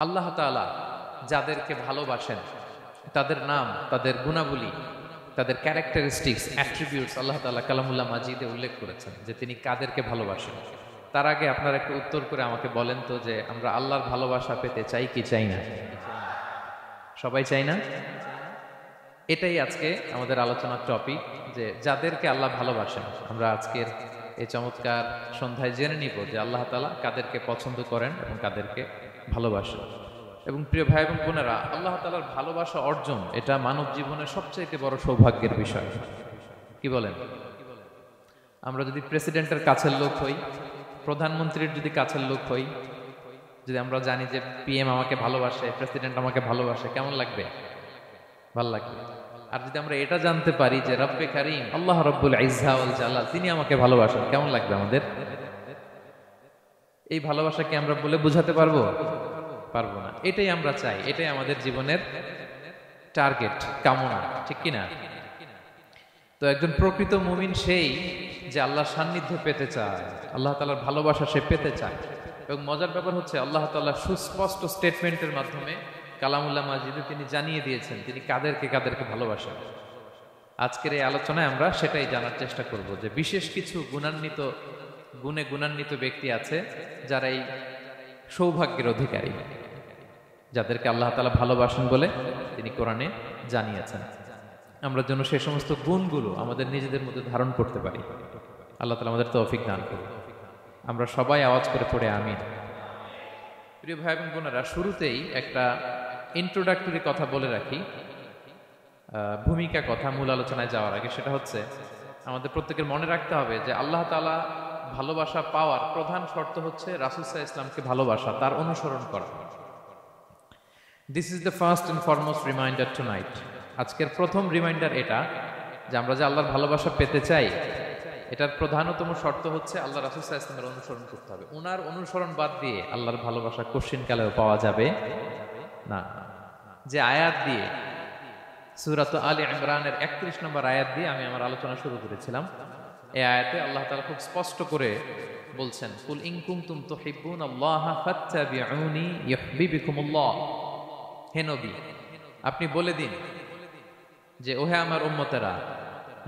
আল্লাহ তাআলা যাদেরকে ভালোবাসেন তাদের নাম, তাদের গুণাবলী, তাদের ক্যারেক্টারিস্টিক্স, অ্যাট্রিবিউটস আল্লাহ তাআলা কালামুল্লাহ মাজিদে উল্লেখ করেছেন যে তিনি কাদেরকে ভালোবাসেন। তার আগে আপনারা একটু উত্তর করে আমাকে বলেন তো যে আমরা আল্লাহর ভালোবাসা পেতে চাই কি চাই না? সবাই চাই না? এটাই আজকে আমাদের আলোচনার টপিক, যে যাদেরকে আল্লাহ ভালোবাসেন। আমরা আজকের এই চমৎকার সন্ধ্যায় জেনে নিব যে আল্লাহ তাআলা কাদেরকে পছন্দ করেন এবং কাদেরকে ভালোবাসেন। এবং প্রিয় ভাই এবং বোনেরা, আল্লাহ তাআলার ভালোবাসা অর্জন এটা মানব জীবনের সবচেয়ে বড় সৌভাগ্যের বিষয়। কি বলেন? আমরা যদি প্রেসিডেন্টের কাছের লোক হই, প্রধানমন্ত্রীর যদি কাছের লোক হই, যদি আমরা জানি যে পিএম আমাকে ভালোবাসে, প্রেসিডেন্ট আমাকে ভালোবাসে, কেমন লাগবে? ভালো লাগবে। আর যদি আমরা এটা জানতে পারি যে রব্বে কারীম আল্লাহ রব্বুল ইজ্জা ওয়াল জালাল তিনি আমাকে ভালোবাসেন, কেমন লাগবে আমাদের? এই ভালোবাসাকে আমরা বলে বোঝাতে পারবো? পারবো না। এটাই আমরা চাই, এটাই আমাদের জীবনের টার্গেট, কামনা, ঠিক কিনা? তো একজন প্রকৃত মুমিন সেই যে আল্লাহর সান্নিধ্য পেতে চায়, আল্লাহ তাআলার ভালোবাসা সে পেতে চায়। এবং মজার ব্যাপার হচ্ছে আল্লাহ তাআলা সুস্পষ্ট স্টেটমেন্টের মাধ্যমে কালামুল্লাহ মাজিদে তিনি জানিয়ে দিয়েছেন তিনি কাদেরকে কাদেরকে ভালোবাসেন। আজকের এই আলোচনায় আমরা সেটাই জানার চেষ্টা করব যে বিশেষ কিছু গুণে গুণান্বিত ব্যক্তি আছে যারা এই সৌভাগ্যের অধিকারী, যাদেরকে আল্লাহ তাআলা ভালোবাসেন বলে তিনি কোরআনে জানিয়েছেন। আমরা যেন সেই সমস্ত গুণগুলো আমাদের নিজেদের মধ্যে ধারণ করতে পারি। আল্লাহ তাআলা আমাদের তৌফিক দান করুন। আমরা সবাই আওয়াজ করে পড়ে আমিন। প্রিয় ভাই এবং বোনেরা, শুরুতেই একটা ইন্ট্রোডাক্টরি কথা বলে রাখি, ভূমিকা কথা মূল আলোচনায় যাওয়ার আগে। সেটা হচ্ছে আমাদের প্রত্যেকের মনে রাখতে হবে যে আল্লাহ তাআলা ভালোবাসা পাওয়ার প্রধান শর্ত হচ্ছে রাসূল সাল্লাল্লাহু আলাইহি ওয়াসাল্লামকে ভালোবাসা, তার অনুসরণ করা। This is the first and foremost reminder tonight. আজকের প্রথম রিমাইন্ডার এটা যে আমরা যে আল্লাহর ভালোবাসা পেতে চাই, এটার প্রধানতম শর্ত হচ্ছে আল্লাহ রাসূল সাল্লাল্লাহু আলাইহি ওয়াসাল্লামের অনুসরণ করতে হবে। ওনার অনুসরণ বাদ দিয়ে আল্লাহর ভালোবাসা কোশ্চিনকালেও পাওয়া যাবে না। যে আয়াত দিয়ে, সূরাত আলে ইমরানের 31 নম্বর আয়াত দিয়ে আমি আমার আলোচনা শুরু করেছিলাম, এই আয়াতে আল্লাহ তাআলা খুব স্পষ্ট করে বলছেন, কুল ইন কুনতুম তুহিব্বুনাল্লাহা ফাত্তাবিউনি ইউহিব্বুকুমুল্লাহ। হে নবী, আপনি বলে দিন যে ওহে আমার উম্মতেরা,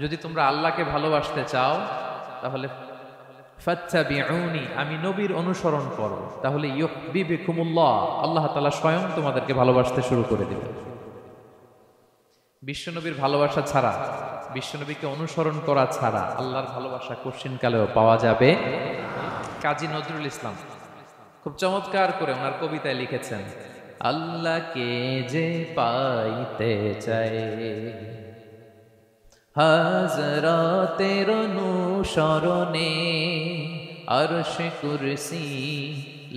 যদি তোমরা আল্লাহকে ভালোবাসতে চাও তাহলে ফাত্তাবিউনি, আমি নবীর অনুসরণ করো, তাহলে ইউহিব্বুকুমুল্লাহ, আল্লাহ তাআলা স্বয়ং তোমাদেরকে ভালোবাসতে শুরু করে দিবেন। বিশ্বনবীর ভালোবাসা ছাড়া, বিশ্বনবীকে অনুসরণ করা ছাড়া আল্লাহর ভালোবাসা কোশ্চিনকালেও পাওয়া যাবে। কাজী নজরুল ইসলাম খুব চমৎকার করে ওনার কবিতায় লিখেছেন, আল্লাহকে যে পাইতে চায় হাজরাতের অনুসরণে, আরশ কুরসি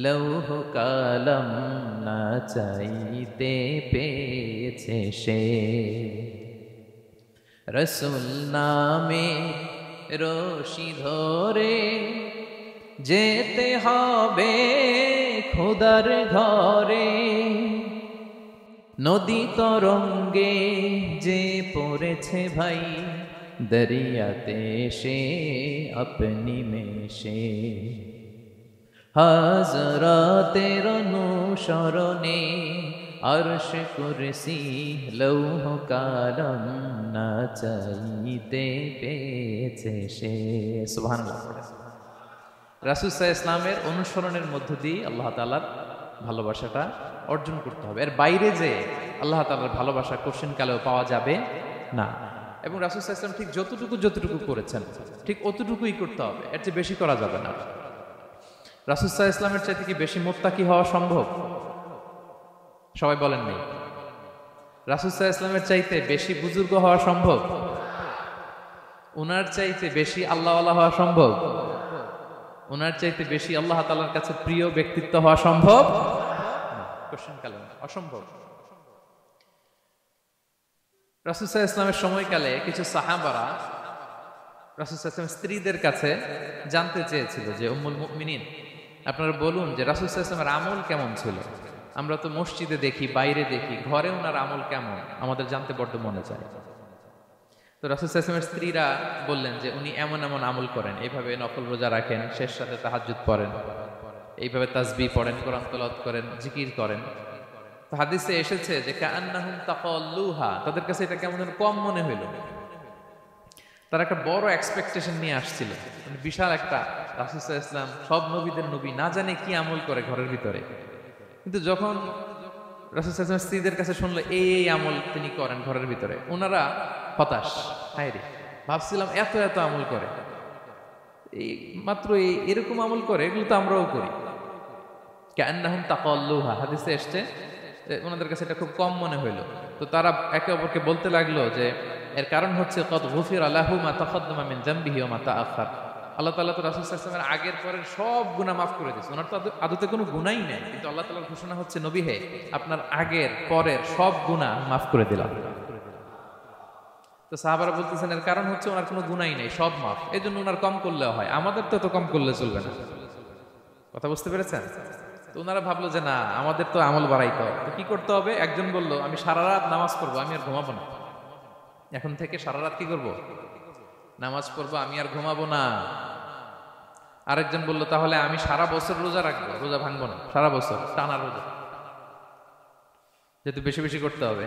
লৌহ কালাম না চাইতে পেয়েছে সে, রসুল নামে রশি ধরে যেতে হবে খোদার ঘরে, নদী তরঙ্গে যে পড়েছে ভাই দরিয়াতে সে আপনি মেশে, হাজরাতের অনুসরণে আরশ কুরসি লৌহ কালাম না চাইতে পেয়েছে সে। সুবহানাল্লাহ। রাসূল সাল্লাল্লাহু আলাইহি ওয়াসাল্লামের অনুসরণের মধ্য দিয়ে আল্লাহ তাআলার ভালোবাসাটা অর্জন করতে হবে। এর বাইরে যে আল্লাহ তাআলার ভালোবাসা কোশ্চিনকালেও পাওয়া যাবে না। এবং রাসূল সাল্লাল্লাহু আলাইহি ওয়াসাল্লাম ঠিক যতটুকু করেছেন ঠিক অতটুকুই করতে হবে, এর চেয়ে বেশি করা যাবে না। রাসূল সাল্লাল্লাহু আলাইহি ওয়াসাল্লামের চাইতে কি বেশি মুত্তাকি হওয়া সম্ভব? সবাই বলেন নেই। রাসূল সাল্লাল্লাহু আলাইহি ওয়াসাল্লামের চাইতে বেশি বুজুর্গ হওয়া সম্ভব? উনার চাইতে বেশি আল্লাহওয়ালা হওয়া সম্ভব? উনার চাইতে বেশি আল্লাহ তাআলার কাছে প্রিয় ব্যক্তিত্ব হওয়া সম্ভব? কোশ্চিনকালে অসম্ভব। রাসূল সাল্লাল্লাহু আলাইহি ওয়াসাল্লামের সময়কালে কিছু সাহাবারা রাসূল সাল্লাল্লাহু আলাইহি ওয়াসাল্লামের স্ত্রীদের কাছে জানতে চেয়েছিল যে উম্মুল মুমিনিন, আপনারা বলুন যে রাসূল সাল্লাল্লাহু আলাইহি ওয়াসাল্লামের আমল কেমন ছিল? আমরা তো মসজিদে দেখি, বাইরে দেখি, ঘরে ওনার আমল কেমন, আমাদের জানতে বড্ড মনে চায়। তো রাসূল সাল্লাল্লাহু আলাইহি ওয়াসাল্লামের স্ত্রীরা বললেন যে উনি এমন এমন আমল করেন, এইভাবে নফল রোজা রাখেন, শেষ রাতে তাহাজ্জুদ পড়েন, এইভাবে তাসবিহ পড়েন, কোরআন তেলাওয়াত করেন, জিকির করেন। তো হাদিসে এসেছে যে কাআন্নাহুম তাকাল্লুহা, তাদের কাছে এটা কেমন যেন কম মনে হইল। তারা একটা বড় এক্সপেকটেশন নিয়ে আসছিল, মানে বিশাল একটা, রাসূল সাল্লাল্লাহু আলাইহি ওয়াসাল্লাম সব নবীদের নবী, না জানে কি আমল করে ঘরের ভিতরে। কিন্তু যখন রাসূল সাল্লাল্লাহু আলাইহি ওয়াসাল্লাম স্ত্রীদের কাছে শুনলো এই আমল তিনি করেন ঘরের ভিতরে, ওনারা হতাশ। হায়রে, ভাবছিলাম এত এত আমল করে, এই মাত্র এরকম আমল করে, এগুলো তো আমরাও করি। কাআন্নাহুম তাকাল্লুহা, হাদিসে এসেছে ওনাদের কাছে এটা খুব কম মনে হইলো। তো তারা একে অপরকে বলতে লাগলো যে এর কারণ হচ্ছে কদ গুফিরা লাহু মা তাকাদ্দামা মিন যামবিহি ওয়া মা তাআখার। আল্লাহ তাআলা তো রাসূল সাল্লাল্লাহু আলাইহি ওয়াসাল্লামের আগের পরের সব গুনাহ মাফ করে দিয়েছে। ওনার তো আদতে কোনো গুনাহই নেই, কিন্তু আল্লাহ তাআলার ঘোষণা হচ্ছে নবী হে, আপনার আগের পরের সব গুনাহ মাফ করে দিলাম। তো সাহাবারা বলতেছেন এর কারণ হচ্ছে ওনার কোনো গুনাহই নেই, সব মাফ, এজন্য ওনার কম করলেও হয়, আমাদের তো এত কম করলে চলবে না। কথা বুঝতে পেরেছেন? তো ওনারা ভাবলো যে না, আমাদের তো আমল বাড়াইতে হবে, তো কি করতে হবে? একজন বলল আমি সারা রাত নামাজ পড়বো, আমি আর ঘুমাবো না। এখন থেকে সারা রাত কি করবো? নামাজ পড়বো, আমি আর ঘুমাবো না। আরেকজন বলল তাহলে আমি সারা বছর রোজা রাখবো, রোজা ভাঙবো না, সারা বছর টানা রোজা, যেহেতু বেশি বেশি করতে হবে।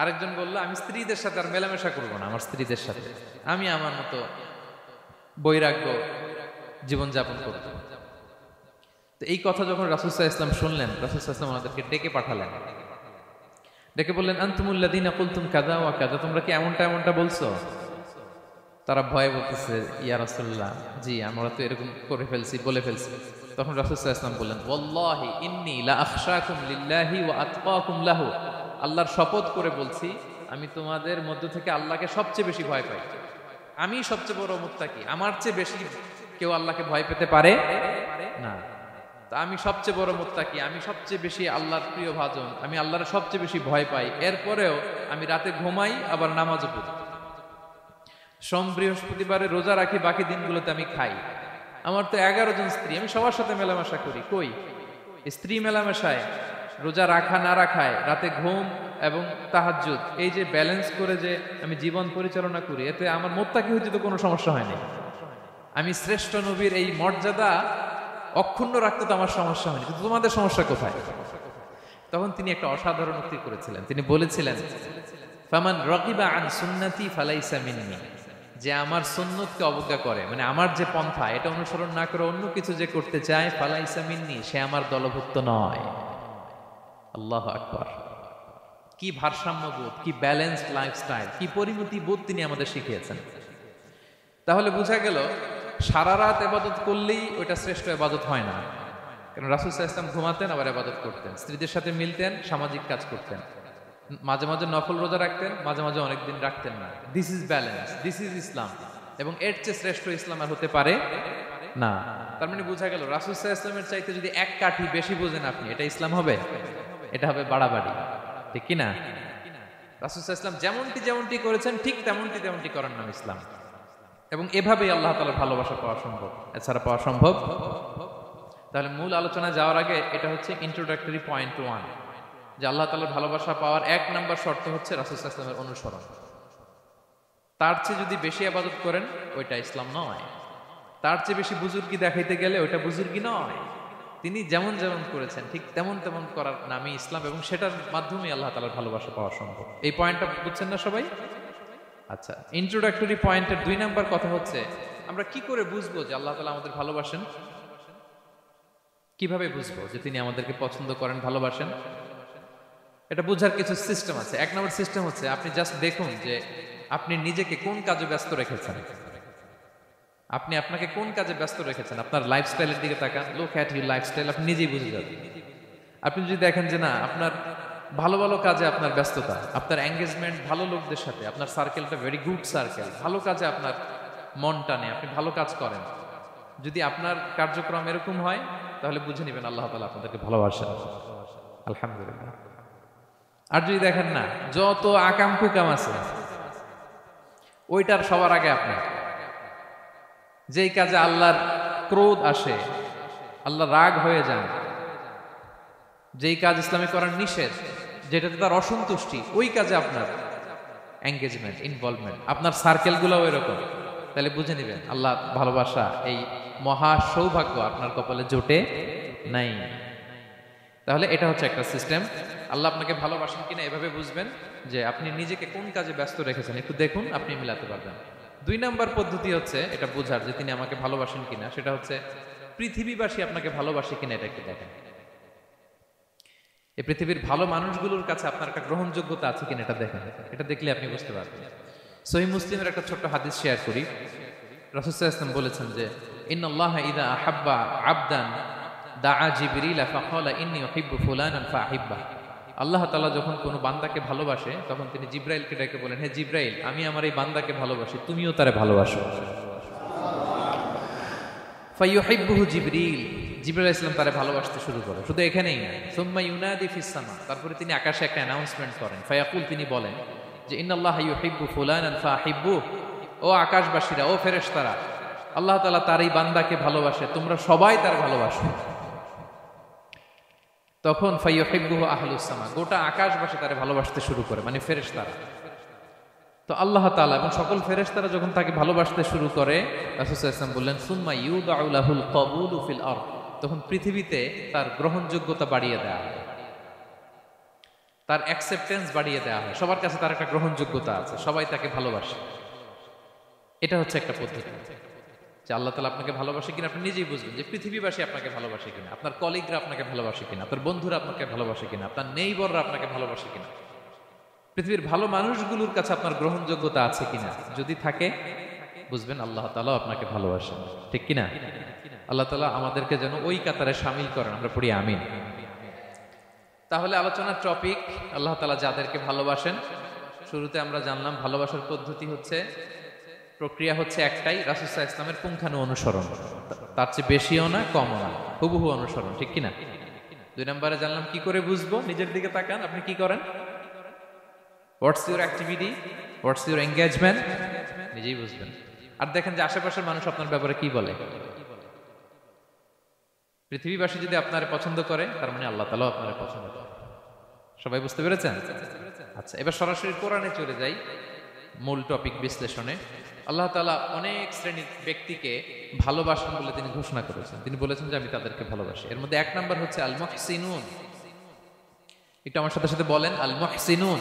আরেকজন বলল আমি স্ত্রীদের সাথে আর মেলামেশা করবো না, আমার স্ত্রীদের সাথে আমি আমার মতো বৈরাগ্য জীবনযাপন করবো। তো এই কথা যখন রাসূল সাল্লাল্লাহু আলাইহি ওয়াসাল্লাম শুনলেন, রাসূল সাল্লাল্লাহু আলাইহি ওয়াসাল্লাম ওনাদেরকে ডেকে পাঠালেন, ডেকে বললেন আনতুমুল্লাযীনা কুলতুম কাযা ওয়া কাযা, তোমরা কি এমনটা এমনটা বলছো? তারা ভয়ে বলতেছে ইয়া রাসূলুল্লাহ, জি আমরা তো এরকম করে ফেলছি, বলে ফেলছি। তখন রাসূল সাল্লাল্লাহু আলাইহি ওয়াসাল্লাম বললেন ওয়াল্লাহি ইন্নী লা আখশাকুম লিল্লাহি ওয়া আতকাকুম লাহু, আল্লাহর শপথ করে বলছি আমি তোমাদের মধ্য থেকে আল্লাহকে সবচেয়ে বেশি ভয় পাই, আমি সবচেয়ে বড় মুত্তাকি, আমার চেয়ে বেশি কেউ আল্লাহকে ভয় পেতে পারে না। তা আমি সবচেয়ে বড় মুত্তাকি, আমি সবচেয়ে বেশি আল্লাহর প্রিয় ভাজন, আমি আল্লাহর সবচেয়ে বেশি ভয় পাই, এরপরেও আমি রাতে ঘুমাই আবার নামাজও পড়ি, সোম বৃহস্পতিবারে রোজা রাখি, বাকি দিনগুলোতে আমি খাই। আমার তো 11 জন স্ত্রী, আমি সবার সাথে মেলামেশা করি, কই স্ত্রী মেলামেশায়, রোজা রাখা না রাখায়, রাতে ঘুম এবং তাহাজ্জুদ, এই যে ব্যালেন্স করে যে আমি জীবন পরিচালনা করি, এতে আমার মুত্তাকি হইতে তো কোনো সমস্যা হয়নি। আমি শ্রেষ্ঠ নবীর এই মর্যাদা অক্ষুণ্ণ রাখতে তো আমার সমস্যা হয়নি, কিন্তু তোমাদের সমস্যা কোথায়? তখন তিনি একটা অসাধারণ উক্তি করেছিলেন, তিনি বলেছিলেন ফামান রাগিবা আন সুন্নতি ফালাইসা মিন্নি, যে আমার সুন্নতকে অবজ্ঞা করে, মানে আমার যে পন্থা এটা অনুসরণ না করে অন্য কিছু যে করতে চায়, ফালাইসা মিন্নি, সে আমার দলভুক্ত নয়। আল্লাহু আকবার! কি ভারসাম্যবোধ, কি ব্যালেন্সড লাইফস্টাইল, কি পরিণতি বোধ তিনি আমাদের শিখিয়েছেন। তাহলে বোঝা গেল সারা রাত ইবাদত করলেই ওইটা শ্রেষ্ঠ ইবাদত হয় না। কারণ রাসূল সাল্লাল্লাহু আলাইহি ওয়াসাল্লাম ঘুমাতেন আবার ইবাদত করতেন, স্ত্রীদের সাথে মিলতেন, সামাজিক কাজ করতেন, মাঝে মাঝে নফল রোজা রাখতেন, মাঝে মাঝে অনেকদিন রাখতেন না। This is balance, this is Islam, এবং এর চেয়ে শ্রেষ্ঠ ইসলাম আর হতে পারে না। তার মানে বোঝা গেল রাসূল সাল্লাল্লাহু আলাইহি ওয়াসাল্লামের চাইতে যদি এক কাঠি বেশি বোঝেন আপনি, এটা ইসলাম হবে? এটা হবে বাড়াবাড়ি, ঠিক কি না? রাসূল সাল্লাল্লাহু আলাইহি ওয়াসাল্লাম যেমনটি করেছেন ঠিক তেমনটি করার নাম ইসলাম, এবং এভাবেই আল্লাহ তাআলার ভালোবাসা পাওয়া সম্ভব, এছাড়া পাওয়া সম্ভব। তাহলে মূল আলোচনায় যাওয়ার আগে এটা হচ্ছে ইন্ট্রোডাক্টরি পয়েন্ট 1, যে আল্লাহ তাআলার ভালোবাসা পাওয়ার 1 নম্বর শর্ত হচ্ছে রাসূল সাল্লাল্লাহু আলাইহি ওয়াসাল্লামের অনুসরণ। তার চেয়ে যদি বেশি ইবাদত করেন ওইটা ইসলাম নয়, তার চেয়ে বেশি বুজুর্গি দেখাইতে গেলে ওইটা বুজুর্গি নয়। তিনি যেমন যেমন করেছেন ঠিক তেমন তেমন করার নামই ইসলাম, এবং সেটার মাধ্যমে আল্লাহ তাআলার ভালোবাসা পাওয়া সম্ভব। এই পয়েন্টটা বুঝছেন না সবাই? আচ্ছা, ইন্ট্রোডাক্টরি পয়েন্টের 2 নাম্বার কথা হচ্ছে আমরা কি করে বুঝবো যে আল্লাহ তাআলা আমাদের ভালোবাসেন? কিভাবে বুঝবো যে তিনি আমাদেরকে পছন্দ করেন, ভালোবাসেন? এটা বোঝার কিছু সিস্টেম আছে। 1 নম্বর সিস্টেম হচ্ছে আপনি জাস্ট দেখুন যে আপনি নিজেকে কোন কাজে ব্যস্ত রেখেছেন, আপনি আপনাকে কোন কাজে ব্যস্ত রেখেছেন। আপনার লাইফস্টাইলের দিকে তাকান, লুক অ্যাট ইউর লাইফস্টাইল, আপনি নিজেই বুঝে যাবেন। আপনি যদি দেখেন যে না, আপনার ভালো ভালো কাজে আপনার ব্যস্ততা, আপনার এঙ্গেজমেন্ট ভালো লোকদের সাথে, আপনার সার্কেলটা ভেরি গুড সার্কেল, ভালো কাজে আপনার মন টানে, আপনি ভালো কাজ করেন, যদি আপনার কার্যক্রম এরকম হয় তাহলে বুঝে নেবেন আল্লাহ তাআলা আপনাদেরকে ভালোবাসেন। আলহামদুলিল্লাহ। আর যদি দেখেন না, যত আকাম কুকাম আছে ওইটার সবার আগে আপনার, যেই কাজে আল্লাহর ক্রোধ আসে, আল্লাহ রাগ হয়ে যান, যেই কাজ ইসলামে করার নিষেধ, যেটাতে তার অসন্তুষ্টি, ওই কাজে আপনার এঙ্গেজমেন্ট, ইনভলভমেন্ট, আপনার সার্কেলগুলোও এরকম। তাহলে বুঝে নেবেন আল্লাহ ভালোবাসা এই মহা সৌভাগ্য আপনার কপালে জোটে নাই। তাহলে এটা হচ্ছে একটা সিস্টেম। আল্লাহ আপনাকে ভালোবাসেন কিনা এভাবে বুঝবেন যে আপনি নিজেকে কোন কাজে ব্যস্ত রেখেছেন, একটু দেখুন, আপনি মিলাতে পারবেন। 2 নাম্বার পদ্ধতি হচ্ছে এটা বোঝার যে তিনি আমাকে ভালোবাসেন কিনা, সেটা হচ্ছে পৃথিবীবাসী আপনাকে ভালোবাসে কিনা এটা একটু দেখেন। এই পৃথিবীর ভালো মানুষগুলোর কাছে আপনার একটা গ্রহণযোগ্যতা আছে কিনা এটা দেখেন। এটা দেখলে আপনি বুঝতে পারবেন। সহিহ মুসলিমের একটা ছোট্ট হাদিস শেয়ার করি। রাসূল সাল্লাল্লাহু আলাইহি ওয়াসাল্লাম বলেছেন যে ইন্নাল্লাহা ইযা আহাব্বা আবদান দাআ জিবরিল ফাকালা ইন্নী উহিব্বু ফুলানান ফাআহিব্বা। আল্লাহ তাআলা যখন কোনো বান্দাকে ভালোবাসে তখন তিনি জিবরাইলকে ডেকে বলেন, হে জিবরাইল, আমি আমার এই বান্দাকে ভালোবাসি, তুমিও তারে ভালোবাসো। ফায়ুহিব্বুহু জিবরিল, জিবরাইল আলাইহিস সালাম তারে ভালোবাসতে শুরু করে। শুধু এখানেই না, সুম্মা ইউনাদি ফিস সামা, তারপরে তিনি আকাশে একটা অ্যানাউন্সমেন্ট করেন। ফায়াকুল, তিনি বলেন যে ইন্নাল্লাহা ইউহিব্বু ফুলানান ফাআহিব্বু, ও আকাশবাসীরা, ও ফেরেশতারা, আল্লাহ তাআলা তার এই বান্দাকে ভালোবাসে, তোমরা সবাই তার ভালোবাসো। তখন ফায়ুহিব্বুহু আহলুস সামা, গোটা আকাশবাসী তারে ভালোবাসতে শুরু করে, মানে ফেরেশতারা। তো আল্লাহ তাআলা এবং সকল ফেরেশতারা যখন তাকে ভালোবাসতে শুরু করে, রাসূল সাল্লাল্লাহু আলাইহি ওয়াসাল্লাম বললেন সুম্মা ইউদাউ লাহুল কবুলু ফিল আরদ, তখন পৃথিবীতে তার গ্রহণযোগ্যতা বাড়িয়ে দেওয়া হয়, তার অ্যাকসেপ্টেন্স বাড়িয়ে দেওয়া হয়, সবার কাছে তার একটা গ্রহণযোগ্যতা আছে, সবাই তাকে ভালোবাসে। এটা হচ্ছে একটা পদ্ধতি যে আল্লাহ তাআলা আপনাকে ভালোবাসে কিনা আপনি নিজেই বুঝবেন, যে পৃথিবীবাসী আপনাকে ভালোবাসে কিনা, আপনার কলিগরা আপনাকে ভালোবাসে কিনা, আপনার বন্ধুরা আপনাকে ভালোবাসে কিনা, আপনার নেইবররা আপনাকে ভালোবাসে কিনা, পৃথিবীর ভালো মানুষগুলোর কাছে আপনার গ্রহণযোগ্যতা আছে কিনা। যদি থাকে বুঝবেন আল্লাহ তাআলা আপনাকে ভালোবাসেন, ঠিক কিনা? আল্লাহ তাআলা আমাদেরকে যেন ওই কাতারে শামিল করেন, আমরা পড়ি আমিন। তাহলে আলোচনার টপিক আল্লাহ তাআলা যাদেরকে ভালোবাসেন। শুরুতে আমরা জানলাম ভালোবাসার পদ্ধতি হচ্ছে, প্রক্রিয়া হচ্ছে একটাই, রাসূল সাল্লাল্লাহু আলাইহি ওয়াসাল্লামের পুঙ্খানু অনুসরণ, তার চেয়ে বেশিও না কমও না, হুবহু অনুসরণ, ঠিক কিনা? 2 নম্বরে জানলাম কি করে বুঝবো, নিজের দিকে তাকান, আপনি কি করেন, what's your activity, what's your engagement, নিজেই বুঝবেন। আর দেখেন যে আশেপাশের মানুষ আপনার ব্যাপারে কি বলে। পৃথিবীবাসী যদি আপনারে পছন্দ করে, তার মানে আল্লাহ তাআলাও আপনারে পছন্দ করে। সবাই বুঝতে পেরেছেন? আচ্ছা, এবার সরাসরি কোরআনে চলে যাই, মূল টপিক বিশ্লেষণে। আল্লাহ তাআলা অনেক শ্রেণীর ব্যক্তিকে ভালোবাসেন বলে তিনি ঘোষণা করেছেন। তিনি বলেছেন যে আমি তাদেরকে ভালোবাসি। এর মধ্যে 1 নাম্বার হচ্ছে আল মুহসিনুন। একটু আমার সাথে সাথে বলেন, আল মুহসিনুন।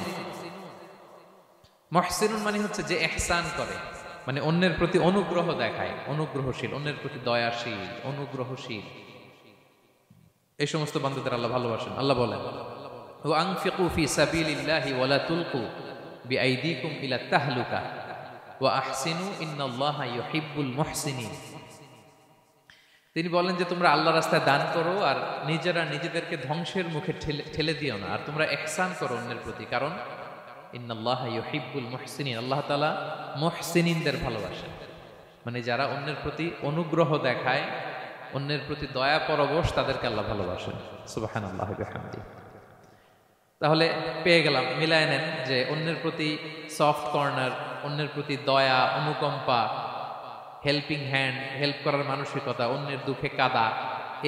মুহসিনুন মানে হচ্ছে যে ইহসান করে, মানে অন্যের প্রতি অনুগ্রহ দেখায়, অনুগ্রহশীল, অন্যের প্রতি দয়াশীল, অনুগ্রহশীল, এই সমস্ত বান্দাদের আল্লাহ ভালোবাসেন। আল্লাহ বলেন ওয়া আনফিকু ফি সাবিলিল্লাহি ওয়া লা তুলকু বিআইদিকুম ইলা তাহলুকা ওয়া আহসিনু ইন্নাল্লাহা ইউহিব্বুল মুহসিনিন। তিনি বলেন যে তোমরা আল্লাহর রাস্তায় দান করো আর নিজেরা নিজেদেরকে ধ্বংসের মুখে ঠেলে দিও না, আর তোমরা ইহসান করো অন্যের প্রতি, কারণ ইন্নাল্লাহা ইউহিব্বুল মুহসিনিন, আল্লাহ তাআলা মুহসিনিনদের ভালোবাসেন, মানে যারা অন্যের প্রতি অনুগ্রহ দেখায়, অন্যের প্রতি দয়া পরবশ, তাদেরকে আল্লাহ ভালোবাসেন। সুবহানাল্লাহি ওয়া বিহামদিহি। তাহলে পেয়ে গেলাম, মিলায় নেন যে অন্যের প্রতি সফট কর্নার, অন্যের প্রতি দয়া, অনুকম্পা, হেল্পিং হ্যান্ড, হেল্প করার মানসিকতা, অন্যের দুঃখে কাদা,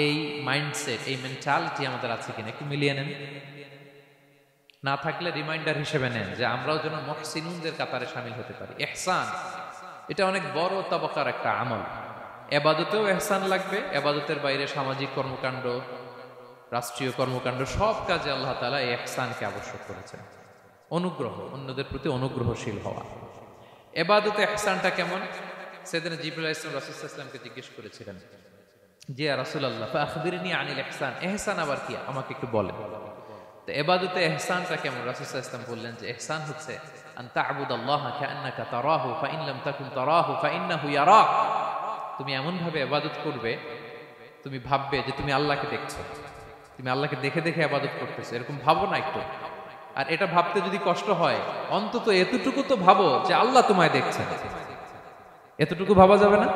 এই মাইন্ডসেট, এই মেন্টালিটি আমাদের আছে কিনা একটু মিলিয়ে নেন। না থাকলে রিমাইন্ডার হিসেবে নেন যে আমরাও যেন মুহসিনুনদের কাতারে শামিল হতে পারি। ইহসান এটা অনেক বড় তবকার একটা আমল। ইবাদতেও ইহসান লাগবে, ইবাদতের বাইরে সামাজিক কর্মকাণ্ড, রাষ্ট্রীয় কর্মকাণ্ড, সব কাজে আল্লাহ তাআলা এই ইহসানকে আবশ্যক করেছেন। অনুগ্রহ, অন্যদের প্রতি অনুগ্রহশীল হওয়া। ইবাদতে ইহসানটা কেমন? সাইয়েদনা জিবরাইল আলাইহিস সালাম রাসূল সাল্লাল্লাহু আলাইহি ওয়াসাল্লামকে জিজ্ঞেস করেছিলেন যে ইয়া রাসূলুল্লাহ ফাআখবিরনি আনিল ইহসান, ইহসান আবার কি, আমাকে একটু বলেন। তো ইবাদতে ইহসানটা কেমন? রাসূল সাল্লাল্লাহু আলাইহি ওয়াসাল্লাম বললেন যে ইহসান হচ্ছে আন তা'বুদাল্লাহা কাআন্নাকা তারাহু ফাইন লাম তাকুন তারাহু ফাইন্নাহু ইয়ারাক। তুমি এমন ভাবে ইবাদত করবে, তুমি ভাববে যে তুমি আল্লাহকে দেখছো, তুমি আল্লাহকে দেখে দেখে ইবাদত করতেছো, এরকম ভাবো না একটু। আর এটা ভাবতে যদি কষ্ট হয়, অন্তত এতটুকু তো ভাবো যে আল্লাহ তোমায় দেখছেন। এতটুকু ভাবা যাবে না?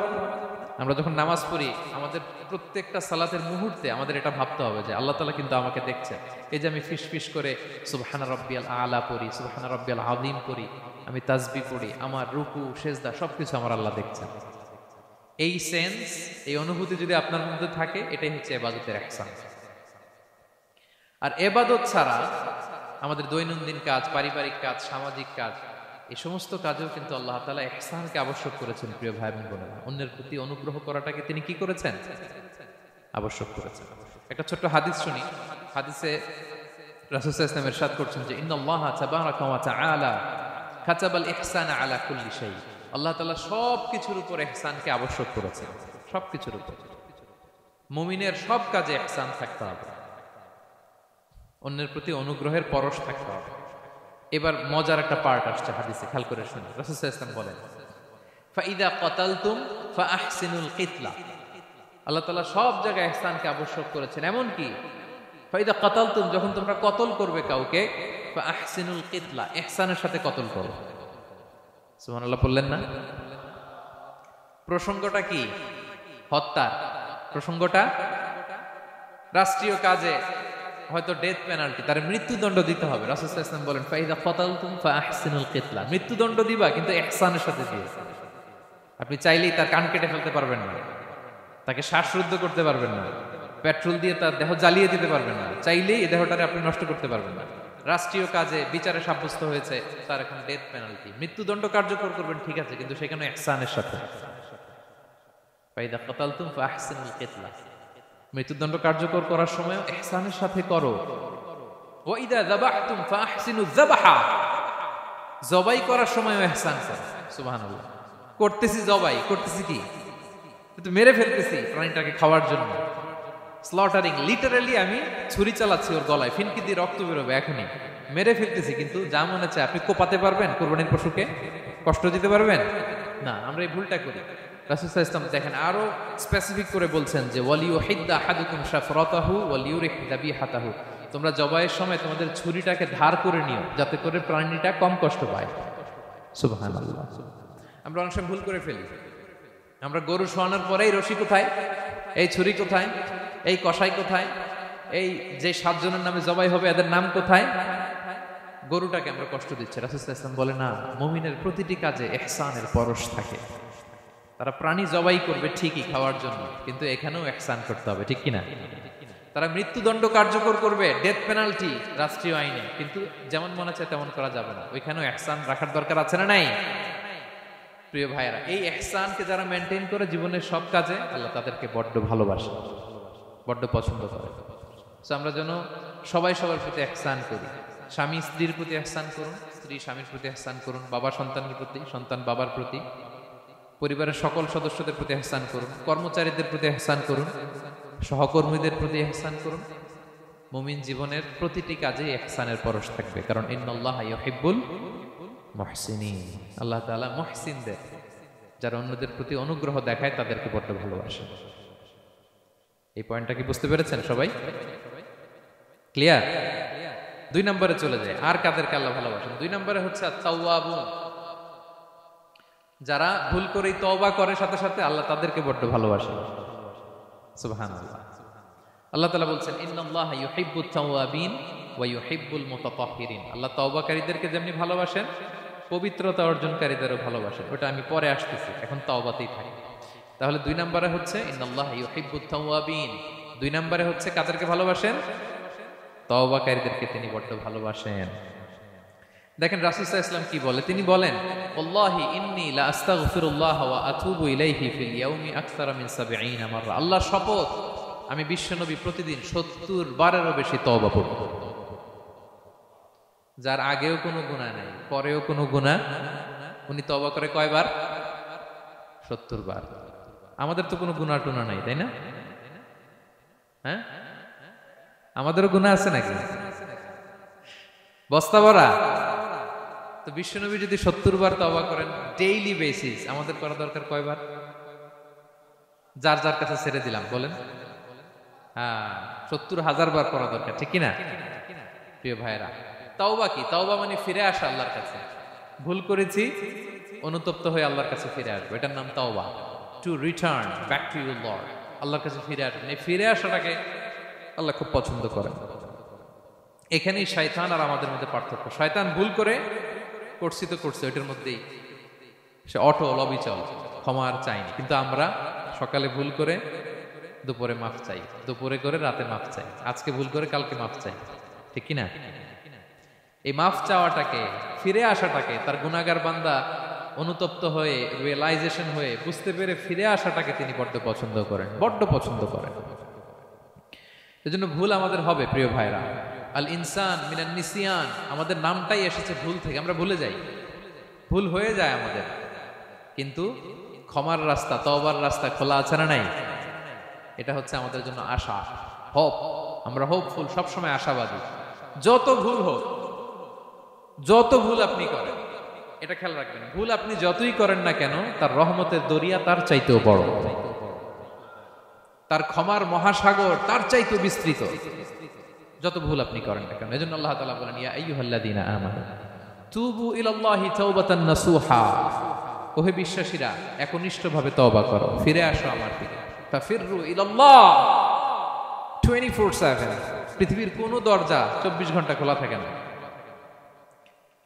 আমরা যখন নামাজ পড়ি, আমাদের প্রত্যেকটা সালাতের মুহূর্তে আমাদের এটা ভাবতে হবে যে আল্লাহ তাআলা কিন্তু আমাকে দেখছেন। এই যে আমি ফিস ফিস করে সুবহানা রাব্বিয়াল আলা পড়ি, সুবহানা রাব্বিয়াল আযীম পড়ি, আমি তাসবিহ পড়ি, আমার রুকু সেজদা সবকিছু আমার আল্লাহ দেখছেন। এই সেন্স, এই অনুভূতি যদি আপনার মধ্যে থাকে, এটাই হচ্ছে ইবাদতের ইহসান। আর ইবাদত ছাড়া আমাদের দৈনন্দিন কাজ, পারিবারিক কাজ, সামাজিক কাজ, এই সমস্ত কাজেও কিন্তু আল্লাহ তাআলা ইহসানকে আবশ্যক করেছেন। প্রিয় ভাই এবং বোনেরা, অন্যের প্রতি অনুগ্রহ করাটাকে তিনি কি করেছেন? আবশ্যক করেছেন। একটা ছোট্ট হাদিস শুনি। হাদিসে রাসূল সাল্লাল্লাহু আলাইহি ওয়াসাল্লাম ইরশাদ করছেন যে ইন্নাল্লাহা তাবারাকা ওয়া তাআলা কাতাবাল ইহসানা আলা কুল্লি শাই। আল্লাহ তাআলা সব কিছুর উপর ইহসানকে আবশ্যক করেছেন, সব কিছুর উপর। মুমিনের সব কাজে ইহসান থাকতে হবে, অন্যের প্রতি অনুগ্রহের পরশ থাকতে হবে। এবার মজার একটা পার্ট আসছে হাদিসে, খেয়াল করে শুনুন। রাসূল সাল্লাল্লাহু আলাইহি ওয়াসাল্লাম বলেন ফাইদা কাতালতুম ফাআহসিনুল কিতলা। আল্লাহ তাআলা সব জায়গায় ইহসানকে আবশ্যক করেছেন। এমন কি ফাইদা কাতালতুম, যখন তোমরা কতল করবে কাউকে, ফাআহসিনুল কিতলা, ইহসানের সাথে কতল করো। সুবহানাল্লাহ বললেন না? প্রসঙ্গটা কি? হত্যার প্রসঙ্গটা। রাষ্ট্রীয় কাজে হয়তো ডেথ পেনাল্টি, তার মৃত্যুদণ্ড দিতে হবে। রাসূল সাল্লাল্লাহু আলাইহি ওয়াসাল্লাম বলেন ফাইদা কাতালতুম ফাআহসিনুল কিতলা, মৃত্যুদণ্ড দিবা কিন্তু ইহসানের সাথে দিও। আপনি চাইলেই তার কান কেটে ফেলতে পারবেন না, তাকে শ্বাসরুদ্ধ করতে পারবেন না, পেট্রোল দিয়ে তার দেহ জ্বালিয়ে দিতে পারবেন না, চাইলেই এই দেহটারে আপনি নষ্ট করতে পারবেন না। রাষ্ট্রীয় কাজে বিচারে সাব্যস্ত হয়েছে তার এখন ডেথ পেনাল্টি, মৃত্যুদণ্ড কার্যকর করবেন, ঠিক আছে, কিন্তু সেখানে ইহসানের সাথে। ফাইদা কাতালতুম ফাআহসিনুল কিতলা, মৃত্যুদণ্ড কার্যকর করার সময় ইহসানের সাথে করো। ওয়া ইদা যাবাহতুম ফাআহসিনুয যাবাহা, জবাই করার সময় ইহসান করো। সুবহানাল্লাহ। করতেছি জবাই, করতেছি কি? কিন্তু মেরে ফেলতেছি প্রাণীটাকে খাওয়ার জন্য। স্লটারিং, লিটারালি আমি ছুরি চালাচ্ছি ওর গলায়, ফিনকি দিয়ে রক্ত বেরোবে এখনই, মেরে ফেলতেছি। কিন্তু যা মনে চায় আপনি কোপাতে পারবেন কোরবানির পশুকে? কষ্ট দিতে পারবেন না। আমরা এই ভুলটা করি। রাসূল সাল্লাল্লাহু আলাইহি ওয়াসাল্লাম দেখেন আরো স্পেসিফিক করে বলছেন যে ওয়ালিউহিদ্দা আহাদুকুম শাফরাতাহু ওয়ালিউরিহ যাবিহাতাহু, তোমরা জবাইয়ের সময় তোমাদের ছুরিটাকে ধার করে নিও যাতে করে প্রাণীটা কম কষ্ট পায়। সুবহানাল্লাহ। আমরা অনেক সময় ভুল করে ফেলি। আমরা গরু শোয়ানোর পরেই রশি কোথায়, এই ছুরি কোথায়, এই কষাই কোথায়, এই যে 7 জনের নামে জবাই হবে এদের নাম কোথায়, গরুটাকে আমরা কষ্ট দিচ্ছি। রাসূল সাল্লাল্লাহু আলাইহি ওয়াসাল্লাম বলে না, মুমিনের প্রতিটি কাজে ইহসানের পরশ থাকে। তারা প্রাণী জবাই করবে ঠিকই খাওয়ার জন্য, কিন্তু এখানেও ইহসান করতে হবে, ঠিক কিনা? তারা মৃত্যুদণ্ড কার্যকর করবে, ডেথ পেনাল্টি রাষ্ট্রীয় আইনে, কিন্তু যেমন মনে চায় তেমন করা যাবে না, ওইখানেও ইহসান রাখার দরকার আছে না নাই? প্রিয় ভাইয়েরা, এই ইহসানকে যারা মেনটেন করে জীবনের সব কাজে, আল্লাহ তাদেরকে বড্ড ভালোবাসে, বড্ড পছন্দ করে। সো আমরা যেন সবাই সবার প্রতি ইহসান করি। স্বামী স্ত্রীর প্রতি ইহসান করুন, স্ত্রী স্বামীর প্রতি ইহসান করুন, বাবা সন্তানের প্রতি, সন্তান বাবার প্রতি, পরিবারের সকল সদস্যদের প্রতি ইহসান করুন, কর্মচারীদের প্রতি ইহসান করুন, সহকর্মীদের প্রতি ইহসান করুন। মুমিন জীবনের প্রতিটি কাজে ইহসানের পরশ থাকবে, কারণ ইন্নাল্লাহা ইউহিব্বুল মুহসিনিন, আল্লাহ তাআলা মুহসিনদের, যারা অন্যদের প্রতি অনুগ্রহ দেখায় তাদেরকে বড্ড ভালোবাসেন। এই পয়েন্টটা কি বুঝতে পেরেছেন সবাই? ক্লিয়ার? 2 নম্বরে চলে যায়, আর কাদেরকে আল্লাহ ভালোবাসেন। 2 নম্বরে হচ্ছে আত-তাওয়াবুন, যারা ভুল করেই তওবা করে সাথে সাথে আল্লাহ তাদেরকে বড্ড ভালোবাসেন। সুবহানাল্লাহ। আল্লাহ তাআলা বলছেন ইন্নাল্লাহা ইউহিব্বুত তাওয়াবিন ওয়া ইউহিব্বুল মুতাতাহহিরিন, আল্লাহ তওবাকারীদেরকে যেমনি ভালোবাসেন পবিত্রতা অর্জনকারীদেরও ভালোবাসেন। ওটা আমি পরে আসতেছি, এখন তওবাতেই থাকি। তাহলে 2 নম্বরে হচ্ছে ইন্নাল্লাহা ইউহিব্বুত তাওয়াবিন, 2 নম্বরে হচ্ছে কাদেরকে ভালোবাসেন? তওবাকারীদেরকে তিনি বড্ড ভালোবাসেন। দেখেন রাসূল সাল্লাল্লাহু আলাইহি ওয়াসাল্লাম কি বলে, তিনি বলেন ওয়াল্লাহি ইন্নী লা আস্তাগফিরুল্লাহ ওয়া আতুবু ইলাইহি ফিল ইয়াউমি আকসারা মিন 70 মাররা, আল্লাহর শপথ আমি বিশ্বনবী প্রতিদিন 70 বারেরও বেশি তওবা পড়ব। যার আগেও কোনো গুনাহ নাই, পরেও কোনো গুনাহ, উনি তওবা করে কয়বার? 70 বার। আমাদের তো কোনো গুনাহ টুনা নাই, তাই না? হ্যাঁ, আমাদেরও গুনাহ আছে নাকি? বস্তা ভরা। তো বিশ্বনবী যদি 70 বার তওবা করেন ডেইলি বেসিস, আমাদের করা দরকার কয়বার? যার যার কাছে ছেড়ে দিলাম, বলেন। হ্যাঁ, 70,000 বার করা দরকার, ঠিক কিনা? প্রিয় ভাইরা, তাওবা কি? তাওবা মানে ফিরে আসা আল্লাহর কাছে। ভুল করেছি, অনুতপ্ত হয়ে আল্লাহর কাছে ফিরে আসবো, এটার নাম তাওবা। To return back to your Lord, আল্লাহর কাছে ফিরে আসবেন। এই ফিরে আসাটাকে আল্লাহ খুব পছন্দ করেন। এখানেই শয়তান আর আমাদের মধ্যে পার্থক্য। শয়তান ভুল করে করছি তো করছে, ওইটার মধ্যেই সে অটল অবিচল, ক্ষমা আর চাইনি। কিন্তু আমরা সকালে ভুল করে দুপুরে মাফ চাই, দুপুরে করে রাতে মাফ চাই, আজকে ভুল করে কালকে মাফ চাই, ঠিক কিনা? এই মাফ চাওয়াটাকে, ফিরে আসাটাকে, তার গুনাহগার বান্দা অনুতপ্ত হয়ে, রিয়েলাইজেশন হয়ে, বুঝতে পেরে ফিরে আসাটাকে তিনি বড্ড পছন্দ করেন, বড্ড পছন্দ করেন। এজন্য ভুল আমাদের হবে প্রিয় ভাইরা। আল ইনসান মিনান নিসিয়ান, আমাদের নামটাই এসেছে ভুল থেকে, আমরা ভুলে যাই, ভুল হয়ে যায় আমাদের। কিন্তু ক্ষমার রাস্তা, তওবার রাস্তা খোলা আছে না নাই? এটা হচ্ছে আমাদের জন্য আশা, হোপ। আমরা হোপফুল, সবসময় আশাবাদী। যত ভুল হোক, যত ভুল আপনি করেন, এটা খেয়াল রাখবেন, ভুল আপনি যতই করেন না কেন, তার রহমতের দরিয়া তার চাইতেও বড়, তার ক্ষমার মহাসাগর তার চাইতেও বিস্তৃত, যত ভুল আপনি করেন না কেন। এজন্য আল্লাহ তাআলা বলেন, ইয়া আইয়ুহাল্লাযীনা আমানু তুবু ইলাল্লাহি তাওবাতান নাসুহা, ওহে বিশ্বাসীরা, একনিষ্ঠভাবে তওবা করো, ফিরে আসো আমার দিকে। ফাফিররু ইলাল্লাহ 24/7, পৃথিবীর কোনো দরজা 24 ঘন্টা খোলা থাকে না।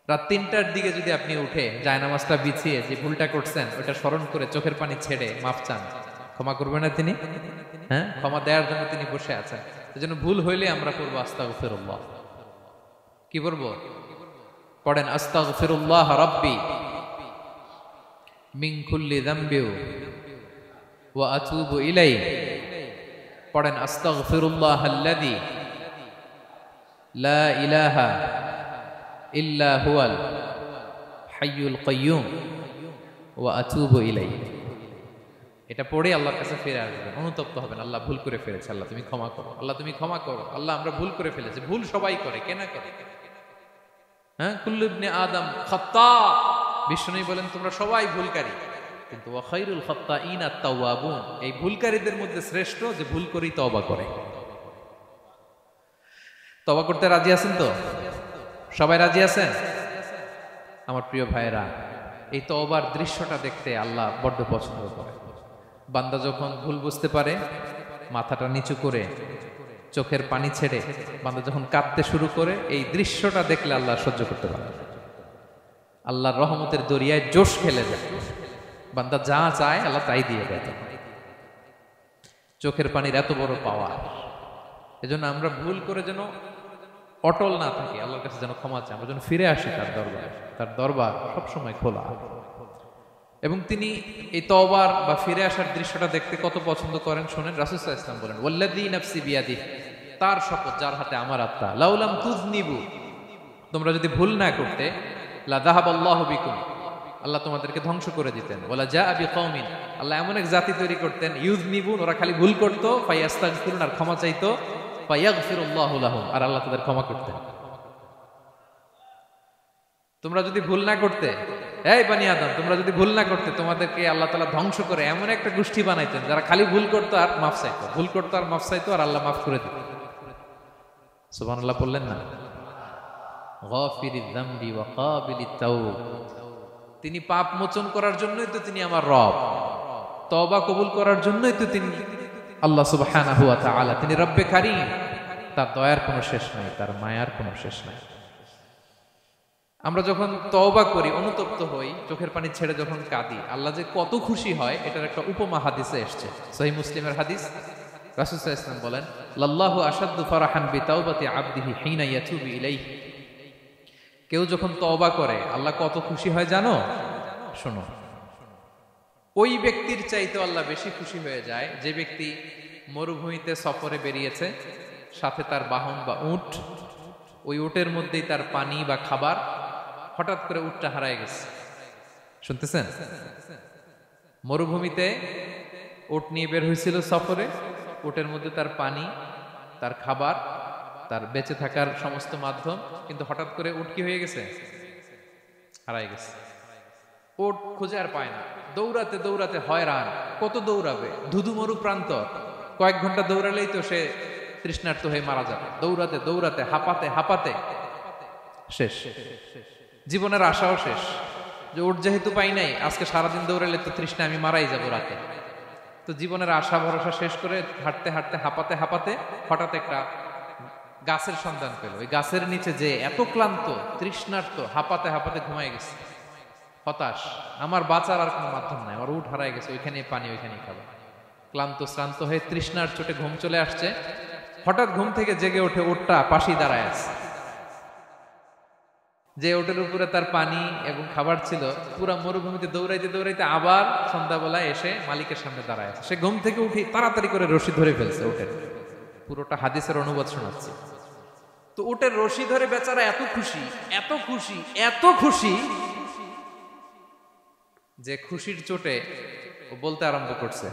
রাত 3টার দিকে যদি আপনি উঠে জায়নামাজটা বিছিয়ে যে ভুলটা করছেন ওটা স্মরণ করে চোখের পানি ছেড়ে মাফ চান, ক্ষমা করবেন না তিনি? হ্যাঁ, ক্ষমা দেওয়ার জন্য তিনি বসে আছেন। এজন্য ভুল হইলে আমরা পড়বো আস্তাগফিরুল্লাহ। কি পড়বো? পড়েন, আস্তাগফিরুল্লাহ রাব্বি মিন কুল্লি যামবি ওয়া আতুবু ইলাইহি। পড়েন, আস্তাগফিরুল্লাহাল্লাযী লা ইলাহা ইল্লা হুয়াল হাইয়ুল কাইয়্যুম ওয়া আতুবু ইলাইহি। এটা পড়ে আল্লাহর কাছে ফিরে আসবেন, অনুতপ্ত হবেন, আল্লাহ ভুল করে ফেলেছে, আল্লাহ তুমি ক্ষমা করো, আল্লাহ তুমি ক্ষমা করো, আল্লাহ আমরা ভুল করে ফেলেছি। ভুল সবাই করে, কে না করে? হ্যাঁ, কুল্লু ইবনে আদম খাত্তা, বিষ্ণু বলেন তোমরা সবাই ভুলকারী, কিন্তু ওয়া খায়রুল খাত্তাইন আত-তাওয়াবুন, এই ভুলকারীদের মধ্যে শ্রেষ্ঠ যে ভুল করেই তওবা করে। তওবা করতে রাজি আছেন তো? সবাই রাজি আছেন? আমার প্রিয় ভাইরা, এই তওবার দৃশ্যটা দেখতে আল্লাহ বড্ড পছন্দ করে। বান্দা যখন ভুল বুঝতে পারে, মাথাটা নিচু করে চোখের পানি ছেড়ে বান্দা যখন কাঁদতে শুরু করে, এই দৃশ্যটা দেখলে আল্লাহ সহ্য করতে পারে। আল্লাহর রহমতের দরিয়ায় জোশ খেলে যায়, বান্দা যা চায় আল্লাহ তাই দিয়ে দেয়। চোখের পানির এত বড় পাওয়া। এজন্য আমরা ভুল করে যেন অটল না থাকি, আল্লাহর কাছে যেন ক্ষমা চাই, আমরা যেন ফিরে আসি তার দরবারে। তার দরবার সবসময় খোলা। এবং তিনি এই তওবার বা ফিরে আসার দৃশ্যটা দেখতে কত পছন্দ করেন শোনেন। রাসূল সাল্লাল্লাহু আলাইহি ওয়াসাল্লাম বলেন, ওয়াল্লাযী নাফসি বিয়াদিহি, তার শপথ যার হাতে আমার আত্মা, লাউলাম তুযনিবু, তোমরা যদি ভুল না করতে, লা যাহাবাল্লাহু বিকুম, আল্লাহ তোমাদেরকে ধ্বংস করে দিতেন। ওয়ালা জাআ বিকওমিন, আল্লাহ এমন এক জাতি তৈরি করতেন, ইউযনিবুন, ওরা খালি ভুল করতো, ফায়াস্তাগফিরুন, আর ক্ষমা চাইতো, ফায়াগফিরুল্লাহু লাহুম, আর আল্লাহ তাদের ক্ষমা করতেন। তোমরা যদি ভুল না করতে, এই বনি আদম, তোমরা যদি ভুল না করতে, তোমাদেরকে আল্লাহ তাআলা ধ্বংস করে এমন একটা গোষ্ঠী বানাইতেন যারা খালি ভুল করতো আর মাফ চাইতো, ভুল করতো আর মাফ চাইতো, আর আল্লাহ মাফ করে দিত। সুবহানাল্লাহ বললেন না? গাফিরিয যামবি ওয়া কাবিলিত তাওব, তিনি পাপ মোচন করার জন্যই তো তিনি আমার রব, তওবা কবুল করার জন্যই তো তিনি আল্লাহ সুবহানাহু ওয়া তাআলা, তিনি রব্বে কারীম, তার দয়ার কোনো শেষ নাই, তার মায়ার কোনো শেষ নাই। আমরা যখন তওবা করি, অনুতপ্ত হই, চোখের পানি ছেড়ে যখন কাঁদি, আল্লাহ যে কত খুশি হয় এটার একটা উপমা হাদিসে এসেছে, সহিহ মুসলিমের হাদিস। রাসূল সাল্লাল্লাহু আলাইহি ওয়াসাল্লাম বলেন, লাল্লাহু আশাদ্দু ফারাহান বিতাওবাতি আবদিহি হিনা ইয়াতুবু ইলাইহি, কেউ যখন তওবা করে আল্লাহ কত খুশি হয় জানো? শোনো, ওই ব্যক্তির চাইতে আল্লাহ বেশি খুশি হয়ে যায় যে ব্যক্তি মরুভূমিতে সফরে বেরিয়েছে, সাথে তার বাহন বা উট, ওই উটের মধ্যেই তার পানি বা খাবার, হঠাৎ করে উটটা হারায় গেছে। শুনতেছেন? মরুভূমিতে উট নিয়ে বের হয়েছিল সফরে, উটের মধ্যে তার পানি, তার খাবার, তার বেঁচে থাকার সমস্ত মাধ্যম, কিন্তু হঠাৎ করে উট কি হয়ে গেছে? হারায় গেছে। উট খুঁজে আর পায় না, দৌড়াতে দৌড়াতে হয়রান, কত দৌড়াবে, ধুধু মরু প্রান্তর, কয়েক ঘন্টা দৌড়ালেই তো সে তৃষ্ণার্ত হয়ে মারা যাবে। দৌড়াতে দৌড়াতে হাঁপাতে হাঁপাতে শেষ, জীবনের আশাও শেষ, যে উট যেহেতু পাই নাই, আজকে সারাদিন দৌড়ালে তো তৃষ্ণা আমি মারাই যাবো রাতে। তো জীবনের আশা ভরসা শেষ করে হাঁটতে হাঁটতে হাঁপাতে হাঁপাতে হঠাৎ একটা গাছের সন্ধান পেল। ওই গাছের নিচে যে এত ক্লান্ত, তৃষ্ণার্ত, হাঁপাতে হাঁপাতে ঘুমায় গেছে, হতাশ, আমার বাঁচার আর কোনো মাধ্যম নাই, আমার উট হারায় গেছে, ওইখানে পানি, ওইখানেই খাবার। ক্লান্ত শ্রান্ত হয়ে তৃষ্ণার চোটে ঘুম চলে আসছে, হঠাৎ ঘুম থেকে জেগে ওঠে, উটটা পাশেই দাঁড়ায় আছে। যে ওটার উপরে তার পানি এবং খাবার ছিল, পুরা মরুভূমিতে দৌড়াইতে দৌড়াইতে আবার সন্ধ্যাবেলায় এসে মালিকের সামনে দাঁড়ায় আছে। সে ঘুম থেকে উঠে তাড়াতাড়ি করে রশি ধরে ফেলছে ওটের। পুরোটা হাদিসের অনুবাদ শোনাচ্ছে। তো ওটের রশি ধরে বেচারা এত খুশি, এত খুশি, এত খুশি যে খুশির চোটে ও বলতে আরম্ভ করছে,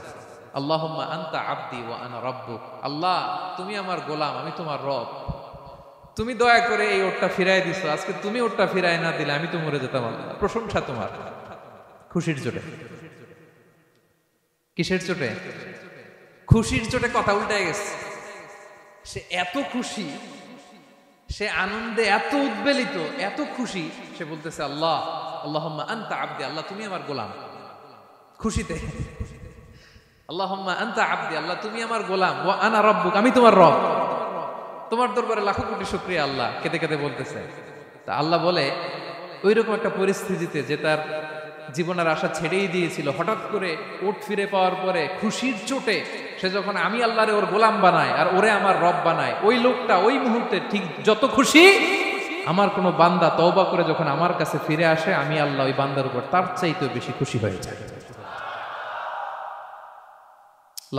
আল্লাহুম্মা আনতা আবদি ওয়া আনা রাব্বুক। আল্লাহ, তুমি আমার গোলাম, আমি তোমার রব। তুমি দয়া করে এই ওটটা ফিরাই দিছো, আজকে তুমি ওটটা ফিরাই না দিলে আমি তো মরে যেতাম। আল্লাহ, প্রশংসা তোমার। খুশির চোটে। কিসের চোটে? খুশির চোটে কথা উল্টায় গেছে। সে এত খুশি, সে আনন্দে এত উদ্বেলিত, এত খুশি, সে বলতেছে আল্লাহ, আল্লাহুম্মা আনতা আবদি, আল্লাহ তুমি আমার গোলাম। খুশিতে আল্লাহুম্মা আনতা আবদি, আল্লাহ তুমি আমার গোলাম, ওয়া আনা রাব্বুক, আমি তোমার রব। তোমার দরবারে লাখো কোটি শুকরিয়া আল্লাহ, কেঁদে কেঁদে বলতেছে। তা আল্লাহ বলে, ওইরকম একটা পরিস্থিতিতে যে তার জীবনের আশা ছেড়েই দিয়েছিল, হঠাৎ করে ওট ফিরে পাওয়ার পরে খুশির চোটে সে যখন আমি আল্লাহরে ওর গোলাম বানায় আর ওরে আমার রব বানায়, ওই লোকটা ওই মুহূর্তে ঠিক যত খুশি, আমার কোনো বান্দা তওবা করে যখন আমার কাছে ফিরে আসে, আমি আল্লাহ ওই বান্দার উপর তার চাইতে বেশি খুশি হয়ে যায়।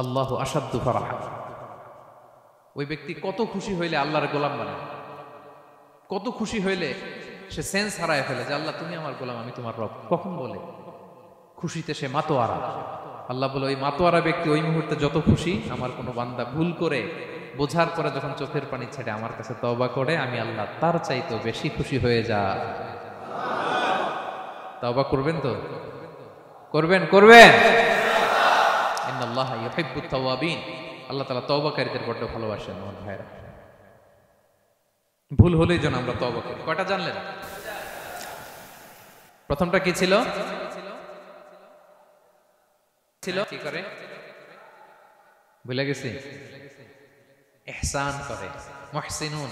আল্লাহু আশাদ্দু ফারাহ। ওই ব্যক্তি কত খুশি হইলে আল্লাহর গোলাম বানায়, কত খুশি হইলে সে সেন্স হারায় ফেলে যে আল্লাহ তুমি আমার গোলাম, আমি তোমার রব। কখন বলে? খুশিতে সে মাতোয়ারা। আল্লাহ বলে, ওই মাতোয়ারা ব্যক্তি ওই মুহূর্তে যত খুশি, আমার কোনো বান্দা ভুল করে বোঝার পরে যখন চোখের পানি ছেড়ে আমার কাছে তওবা করে, আমি আল্লাহ তার চাইতে বেশি খুশি হয়ে যা। তওবা করবেন তো? করবেন, করবেন। ইন্নাল্লাহা ইউহিব্বুত তাওয়াবিন। আল্লাহ তাআলা তওবাকারীদের বড় ভালোবাসেন। আমার ভাইরা, ভুল হলেই যেন আমরা তওবা করি। কয়টা জানলেন? প্রথমটা কি ছিল? কি করে? ভুলে গেছি। ইহসান করে, মুহসিনুন,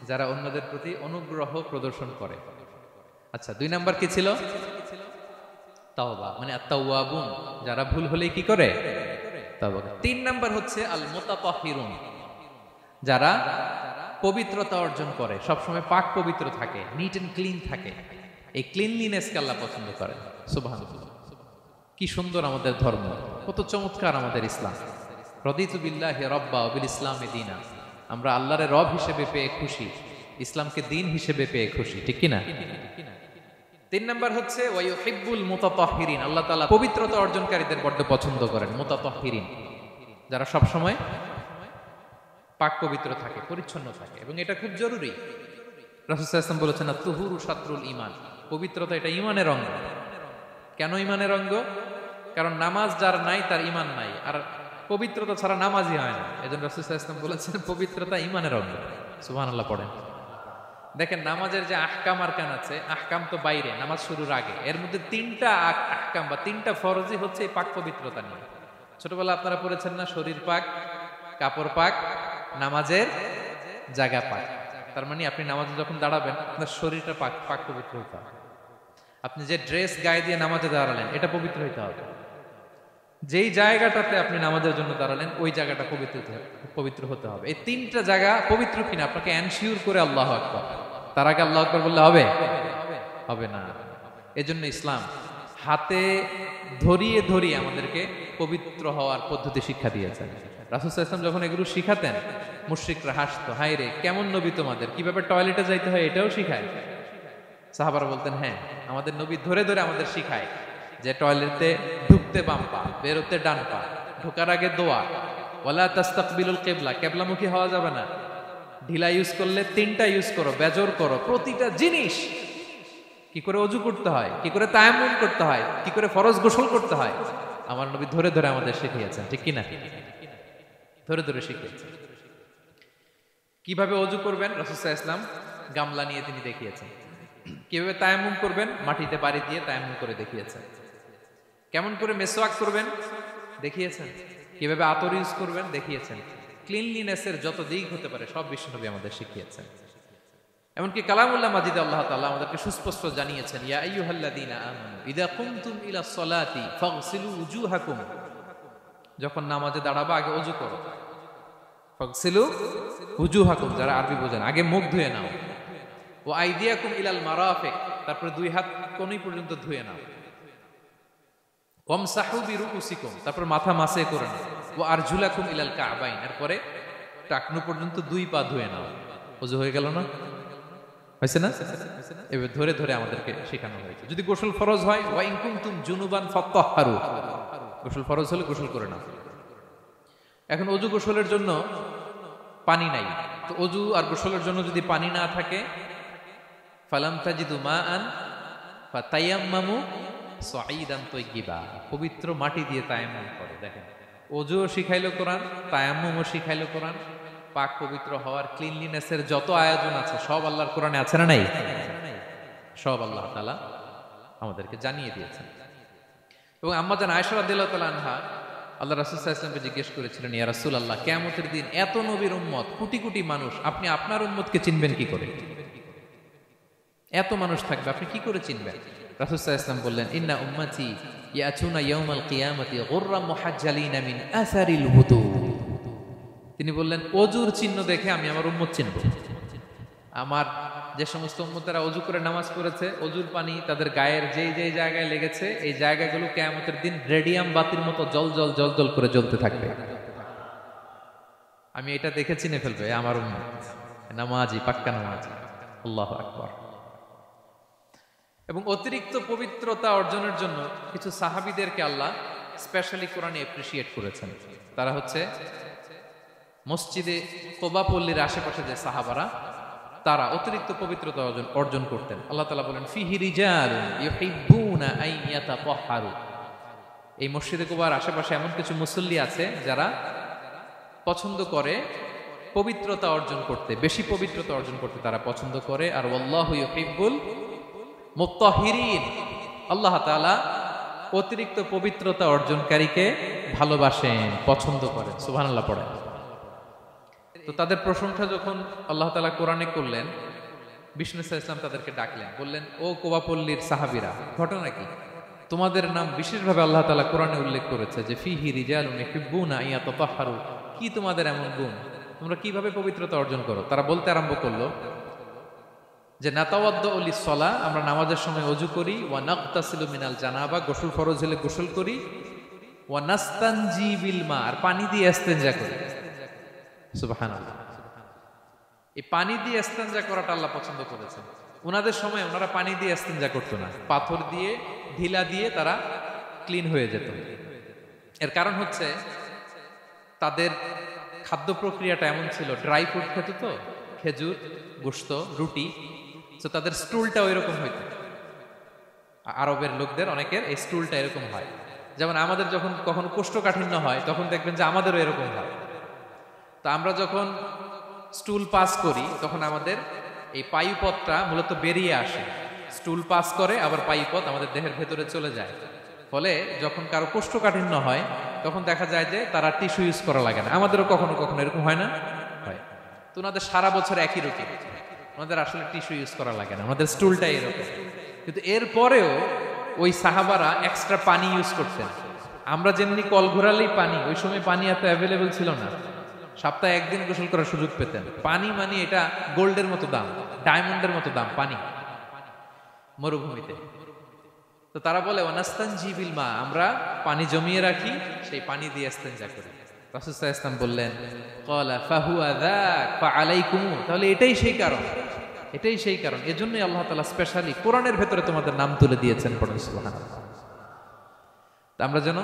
যারা অন্যদের প্রতি অনুগ্রহ প্রদর্শন করে। আচ্ছা, 2 নাম্বার কি ছিল? তাওবা, মানে আত-তাওয়াবুন, যারা ভুল হলেই কি করে? তাওবা করে। 3 নাম্বার হচ্ছে আল মুতাতাহহিরুন, যারা পবিত্রতা অর্জন করে, সবসময় পাক পবিত্র থাকে, নিট এন্ড ক্লিন থাকে। এই ক্লিনলিনেসকে আল্লাহ পছন্দ করেন। সুবহানাল্লাহ। কি সুন্দর আমাদের ধর্ম, কত চমৎকার আমাদের ইসলাম। রাদিতু বিল্লাহি রাব্বা ওয়া বিল ইসলামি দীনা। আমরা আল্লাহরে রব হিসেবে পেয়ে খুশি, ইসলামকে দিন হিসেবে পেয়ে খুশি, ঠিক কি না? 3 নাম্বার হচ্ছে ওয়া ইউহিব্বুল মুতাতাহহিরিন। আল্লাহ তাআলা পবিত্রতা অর্জনকারীদের বড় পছন্দ করেন। মুতাতাহহিরিন, যারা সব সময় পাক পবিত্র থাকে, পরিচ্ছন্ন থাকে, এবং এটা খুব জরুরি। রাসূল সাল্লাল্লাহু আলাইহি ওয়াসাল্লাম বলেছেন, আত-তুহুরু শাতরুল ঈমান। পবিত্রতা এটা ঈমানের অঙ্গ। কেন ঈমানের অঙ্গ? কারণ নামাজ যার নাই তার ঈমান নাই, আর পবিত্রতা ছাড়া নামাজই হয় না। এজন্য রাসূল সাল্লাল্লাহু আলাইহি ওয়াসাল্লাম বলেছেন, পবিত্রতা ঈমানের অঙ্গ। সুবহানাল্লাহ পড়েন। দেখেন, নামাজের যে আহকাম আরকান আছে, আহকাম তো বাইরে, নামাজ শুরুর আগে। এর মধ্যে 3টা আহকাম বা 3টা ফরজই হচ্ছে এই পাক পবিত্রতা নিয়ে। ছোটবেলা আপনারা পড়েছেন না, শরীর পাক, কাপড় পাক, নামাজের জায়গা পাক। তার মানে আপনি নামাজে যখন দাঁড়াবেন, আপনার শরীরটা পাক পাক পবিত্র হতে হবে। আপনি যে ড্রেস গায়ে দিয়ে নামাজে দাঁড়ালেন, এটা পবিত্র হতে হবে। যেই জায়গাটাতে আপনি নামাজের জন্য দাঁড়ালেন, ওই জায়গাটা পবিত্র হতে হবে। এই 3টা জায়গা পবিত্র কিনা আপনাকে এনশিওর করে আল্লাহু আকবার, তার আগে আল্লাহু আকবার বললে হবে? হবে না। এজন্য ইসলাম হাতে ধরিয়ে ধরিয়ে আমাদেরকে পবিত্র হওয়ার পদ্ধতি শিক্ষা দিয়েছেন। রাসূল সাল্লাল্লাহু আলাইহি ওয়াসাল্লাম যখন এগুলো শিখাতেন, মুশরিকরা হাসতো, হায় রে কেমন নবী তোমাদের, কিভাবে টয়লেটে যাইতে হয় এটাও শিখায়। সাহাবারা বলতেন, হ্যাঁ, আমাদের নবী ধরে ধরে আমাদের শিখায় যে টয়লেটে ঢুকতে বাম পা, বেরোতে ডান পা, ঢোকার আগে দোয়া, ওয়ালা তাস্তাকবিলুল কিবলা, কিবলামুখী হওয়া যাবে না, ঢিলা ইউজ করলে 3টা ইউজ করো, বেজর করো, প্রতিটা জিনিস, কি করে ওযু করতে হয়, কি করে তায়াম্মুম করতে হয়, কি করে ফরজ গোসল করতে হয়, আমার নবী ধরে ধরে আমাদের শিখিয়েছেন, ঠিক কি না? ধরে ধরে শিখিয়েছেন। কিভাবে ওযু করবেন, রাসূল সাল্লাল্লাহু আলাইহি ওয়াসাল্লাম গামলা নিয়ে তিনি দেখিয়েছেন। কিভাবে তায়াম্মুম করবেন, মাটিতে পানি দিয়ে তায়াম্মুম করে দেখিয়েছেন। কেমন করে মেসওয়াক করবেন দেখিয়েছেন। কিভাবে আতর ইউজ করবেন দেখিয়েছেন। ক্লিনলিনেসের যত দিক হতে পারে সব বিশ্বনবী আমাদের শিখিয়েছেন। এমনকি কালামুল্লাহ মাজিদে আল্লাহ তাআলা আমাদেরকে সুস্পষ্ট জানিয়েছেন, ইয়া আইয়ুহাল্লাযীনা আমানু ইযা কুমতুম ইলাস সালাতি ফাগসিলু উজুহাকুম। যখন নামাজে দাঁড়াবা আগে ওযু করো। ফাগসিলু উজুহাকুম, যারা আরবি বোঝেন, আগে মুখ ধুয়ে নাও। ও আইদিয়াকুম ইলাল মারাফিক, তারপরে দুই হাত কোণী পর্যন্ত ধুয়ে নাও। ওয়ামসাহু বিরুউসিকুম, তারপর মাথা মাসে করে নাও। ও আরজুলাকুম ইলাল কাবাইন, এরপরে টাকনু পর্যন্ত দুই পা ধুয়ে নাও। ওযু হয়ে গেল না? হয়েছে না? এবার ধরে ধরে আমাদেরকে শেখানো হয়েছে। যদি গোসল ফরজ হয়, ওয়া ইন কুনতুম জুনুবান ফাত্তাহহারু, গোসল ফরজ হলে গোসল করে নাও। এখন অজু গোসলের জন্য পানি নাই, তো অজু আর গোসলের জন্য যদি পানি না থাকে, ফালাম তাজিদু মাআন ফাতায়াম্মামু সাঈদান তাইয়্যিবা, পবিত্র মাটি দিয়ে তায়াম্মুম করে। দেখেন, অজুও শিখাইলো কোরআন, তায়াম্মুমও শিখাইলো কোরআন। পাক পবিত্র হওয়ার, ক্লিনলিনেসের যত আয়োজন আছে সব আল্লাহর কোরআনে আছে না নাই? সব আল্লাহ তাআলা আমাদেরকে জানিয়ে দিয়েছেন। এবং আম্মা জান আয়েশা রাদিয়াল্লাহু তাআলা আনহা আল্লাহ রাসূল সাল্লাল্লাহু আলাইহি ওয়াসাল্লামকে জিজ্ঞেস করেছিলেন, ইয়া রাসূলুল্লাহ, কিয়ামতের দিন এত নবীর উম্মত, কোটি কোটি মানুষ, আপনি আপনার উম্মতকে চিনবেন কি করে? এত মানুষ থাকবে, আপনি কি করে চিনবেন? রাসূল সাল্লাল্লাহু আলাইহি ওয়াসাল্লাম বললেন, ইন্না উম্মতি ইয়াতুনা ইয়াউমাল কিয়ামাতি গুররাম মুহাজ্জালিনা মিন আসারিল wudu। তিনি বললেন, অজুর চিহ্ন দেখে আমি আমার উম্মত চিনব। আমার যে সমস্ত উম্মতেরা অজু করে নামাজ পড়েছে, অজুর পানি তাদের গায়ের যেই যেই জায়গায় লেগেছে, এই জায়গাগুলো কিয়ামতের দিন রেডিয়াম বাতির মতো জল জল জল জল করে জ্বলতে থাকবে। আমি এটা দেখে চিনে ফেলবে আমার উম্মত, নামাজি, পাক্কা নামাজি। আল্লাহু আকবার। এবং অতিরিক্ত পবিত্রতা অর্জনের জন্য কিছু সাহাবীদেরকে আল্লাহ স্পেশালি কোরআনে অ্যাপ্রিশিয়েট করেছেন। তারা হচ্ছে মসজিদে কোবা পল্লীর আশেপাশে যে সাহাবারা, তারা অতিরিক্ত পবিত্রতা অর্জন করতেন। আল্লাহ তাআলা বলেন, ফিহি রিজালুন ইউহিব্বুনা আন ইয়াতাতাহহারু, এই মসজিদে কোবার আশেপাশে এমন কিছু মুসল্লি আছে যারা পছন্দ করে পবিত্রতা অর্জন করতে, বেশি পবিত্রতা অর্জন করতে তারা পছন্দ করে। আর আল্লাহু ইউহিব্বুল মুত্তাহিরিন, আল্লাহ তাআলা অতিরিক্ত পবিত্রতা অর্জনকারীকে ভালোবাসেন, পছন্দ করেন। সুবহানাল্লাহ পড়েন। তো তাদের প্রশংসা যখন আল্লাহ তাআলা কোরআনে করলেন, বিষ্ণু সাল্লাল্লাহু আলাইহি ওয়াসাল্লাম তাদেরকে ডাকলেন, বললেন, ও কোবাপল্লীর সাহাবীরা, ঘটনা কি? তোমাদের নাম বিশেষভাবে আল্লাহ তাআলা কোরআনে উল্লেখ করেছে যে ফিহি রিজালুন ইউহিব্বুনা আন ইয়াতাতাহহারু, কি তোমাদের এমন গুণ, তোমরা কিভাবে পবিত্রতা অর্জন করো? তারা বলতে আরম্ভ করলো যে নাতাওয়াদ্দু লিস-সালাহ, আমরা নামাজের সময় ওযু করি, ওয়া নাগতাসিলু মিনাল জানাবা, গোসল ফরজ হলে গোসল করি, ওয়া নাস্তানজি বিল মা, আর পানি দিয়ে ইস্তেনজা করি। সুবহানাল্লাহ। এই পানি দিয়ে ইস্তেনজা করাটা আল্লাহ পছন্দ করেছেন। ওনাদের সময় ওনারা পানি দিয়ে ইস্তেনজা করতো না, পাথর দিয়ে, ঢিলা দিয়ে তারা ক্লিন হয়ে যেত। এর কারণ হচ্ছে তাদের খাদ্য প্রক্রিয়াটা এমন ছিল, ড্রাই ফ্রুট খেত তো, খেজুর, গোশত, রুটি, তো তাদের স্টুলটা ওই রকম হইতো। আরবের লোকদের অনেকের এই স্টুলটা এরকম হয়। যেমন আমাদের যখন কখনো কোষ্ঠকাঠিন্য হয়, তখন দেখবেন যে আমাদেরও এরকম হয়। তা আমরা যখন স্টুল পাস করি, তখন আমাদের এই পায়ুপথটা মূলত বেরিয়ে আসে, স্টুল পাস করে, আবার পায়ুপথ আমাদের দেহের ভেতরে চলে যায়। ফলে যখন কারো কোষ্ঠকাঠিন্য হয়, তখন দেখা যায় যে তারা টিস্যু ইউজ করা লাগে না। আমাদেরও কখনো কখনো এরকম হয় না? হয়। তো ওনাদের সারা বছর একই রুটিন, ওনাদের আসলে টিস্যু ইউজ করা লাগে না, ওনাদের স্টুলটাই এরকম। কিন্তু এরপরেও ওই সাহাবারা এক্সট্রা পানি ইউজ করতেন। আমরা যেমনি কল ঘোরালেই পানি, ওই সময় পানি এত অ্যাভেলেবেল ছিল না, সপ্তাহে একদিন গোসল করার সুযোগ পেতেন। পানি মানে এটা গোল্ডের মতো দাম, ডায়মন্ডের মতো দাম পানি মরুভূমিতে। তো তারা বলে, ওয়ানাস্তানজি বিল মা, আমরা পানি জমিয়ে রাখি, সেই পানি দিয়ে ইস্তেনজা করি। রাসূল সাল্লাল্লাহু আলাইহি ওয়াসাল্লাম বললেন, ক্বালা ফাহুয়া যাক ফাআলাইকুম, তাহলে এটাই সেই কারণ, এটাই সেই কারণ, এজন্যই আল্লাহ তাআলা স্পেশালি কোরআনের ভেতরে তোমাদের নাম তুলে দিয়েছেন। পড়ুন সুবহানাল্লাহ। আমরা যেন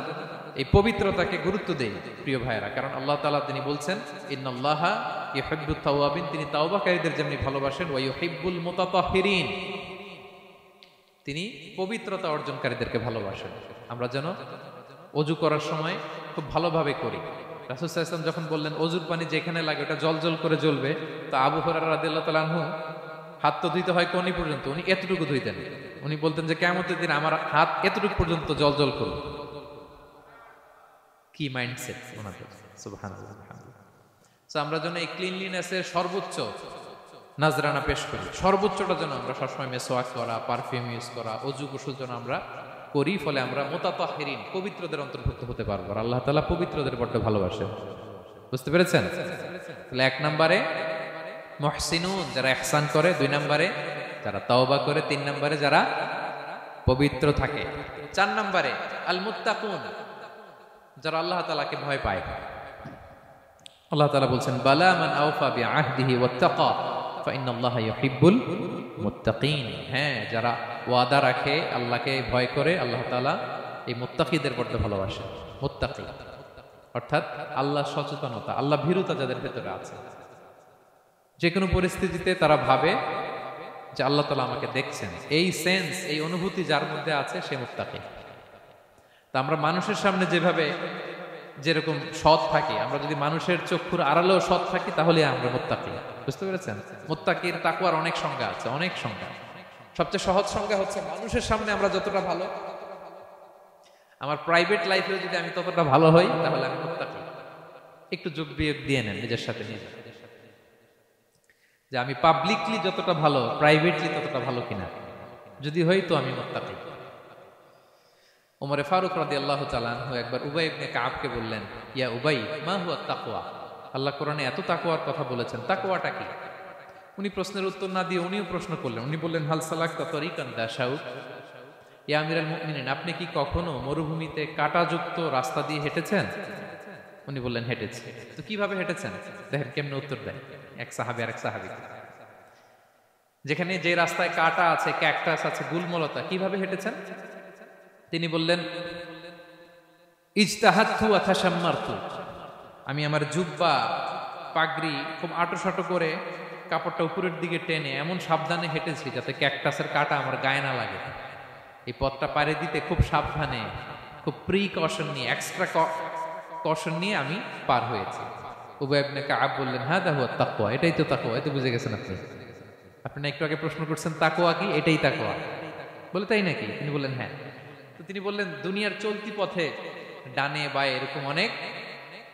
এই পবিত্রতাকে গুরুত্ব দেই প্রিয় ভাইয়েরা, কারণ আল্লাহ তাআলা তিনি বলছেন, ইন্নাল্লাহা ইউহিব্বুত তাওয়াবিন, তিনি তাওবাকারীদের যেমনি ভালোবাসেন, ওয়া ইউহিব্বুল মুতাতাহহিরিন, তিনি পবিত্রতা অর্জনকারীদেরকে ভালোবাসেন। আমরা যেন ওযু করার সময় খুব ভালোভাবে করি। রাসূল সাল্লাল্লাহু আলাইহি ওয়াসাল্লাম যখন বললেন ওযুর পানি যেখানে লাগে ওটা জল জল করে জ্বলবে, তো আবু হুরায়রা রাদিয়াল্লাহু তাআলা আনহু হাত তো ধুইতে হয় কোনি পর্যন্ত, উনি এতটুকু ধুইতেন। উনি বলতেন যে কিয়ামতের দিন আমার হাত এতটুকু পর্যন্ত জল জল করবে। কি মাইন্ডসেট ওনাদের! সুবহানাল্লাহ। সো আমরা যেন এই ক্লিনলিনেসের সর্বোচ্চ নাজরানা পেশ করি, সর্বোচ্চটা যেন আমরা সবসময় মেসওয়াক করা, পারফিউম ইউজ করা, অজু গোসল যেন আমরা করি। ফলে আমরা মুতাতাহহিরিন, পবিত্রদের অন্তর্ভুক্ত হতে পারবো। আর আল্লাহ তাআলা পবিত্রদের বড্ড ভালোবাসেন। বুঝতে পেরেছেন? তাহলে 1 নম্বরে মুহসিনুন, যারা ইহসান করে, 2 নম্বরে যারা তওবা করে, 3 নম্বরে যারা পবিত্র থাকে, 4 নম্বরে আল মুত্তাকুন, যারা আল্লাহ তাআলাকে ভয় পায়। আল্লাহ তাআলা বলছেন বালা মান আওফা বিআহদিহি ওয়াত্তাকা ফাইন্নাল্লাহা ইউহিব্বুল মুত্তাকিন। হ্যাঁ, যারা ওয়াদা রাখে, আল্লাহকে ভয় করে, আল্লাহ তাআলা এই মুত্তাকিদের বড় ভালোবাসেন। মুত্তাকি অর্থাৎ আল্লাহ সচেতনতা, আল্লাহ ভীরুতা যাদের ভেতরে আছে, যে কোনো পরিস্থিতিতে তারা ভাবে যে আল্লাহ তাআলা আমাকে দেখছেন, এই সেন্স, এই অনুভূতি যার মধ্যে আছে সে মুত্তাকি। তা আমরা মানুষের সামনে যেভাবে যেরকম সৎ থাকি, আমরা যদি মানুষের চক্ষুর আড়ালেও সৎ থাকি তাহলে আমরা মুত্তাকি। বুঝতে পেরেছেন? মুত্তাকির তাকওয়ার অনেক সংজ্ঞা আছে, অনেক সংজ্ঞা। সবচেয়ে সহজ সংজ্ঞা হচ্ছে মানুষের সামনে আমরা যতটা ভালো, আমার প্রাইভেট লাইফেও যদি আমি ততটা ভালো হই তাহলে আমি মুত্তাকি। একটু যোগ বিয়োগ দিয়ে নেন নিজের সাথে নিজে, যে আমি পাবলিকলি যতটা ভালো প্রাইভেটলি ততটা ভালো কিনা। যদি হই তো আমি মুত্তাকি। ওমরে ফারুক রাদিয়াল্লাহু তাআলা আনহু একবার উবাই ইবনে কাবকে বললেন, ইয়া উবাই মা হুয়া তাকওয়া, আল্লাহ কোরআনে এত তাকওয়ার কথা বলেছেন, তাকওয়াটা কি? উনি প্রশ্নের উত্তর না দিয়ে উনিও প্রশ্ন করলেন। উনি বললেন হাল সালাকতা তরিকান দাশাউ, ইয়া আমিরাল মুমিনিন, আপনি কি কখনো মরুভূমিতে কাঁটাযুক্ত রাস্তা দিয়ে হেঁটেছেন? উনি বললেন হেঁটেছি। তো কিভাবে হেঁটেছেন? দেখেন কেমনে উত্তর দেয় এক সাহাবী আরেক সাহাবী। যেখানে যে রাস্তায় কাঁটা আছে, ক্যাকটাস আছে, গুলমলতা, কিভাবে হেঁটেছেন? তিনি বললেন ইজতাহাদতু ওয়া তাশাম্মারতু, আমি আমার জুব্বা পাগড়ি খুব আঁটোসাঁটো করে কাপড়টা উপরের দিকে টেনে এমন সাবধানে হেঁটেছি যাতে ক্যাকটাসের কাঁটা আমার গায়ে না লাগে। এই পথটা পাড়ি দিতে খুব সাবধানে, খুব প্রিকশন নিয়ে, এক্সট্রা কশন নিয়ে আমি পার হয়েছি। উবাই ইবনে কাব বললেন হাদা হুয়া তাকওয়া, এটাই তো তাকওয়া। এই তো বুঝে গেছেন আপনি। আপনি একটু আগে প্রশ্ন করছেন তাকওয়া কি, এটাই তাকওয়া। বলে তাই নাকি? তিনি বললেন হ্যাঁ। তো তিনি বললেন দুনিয়ার চলতি পথে ডানে বায়ে এরকম অনেক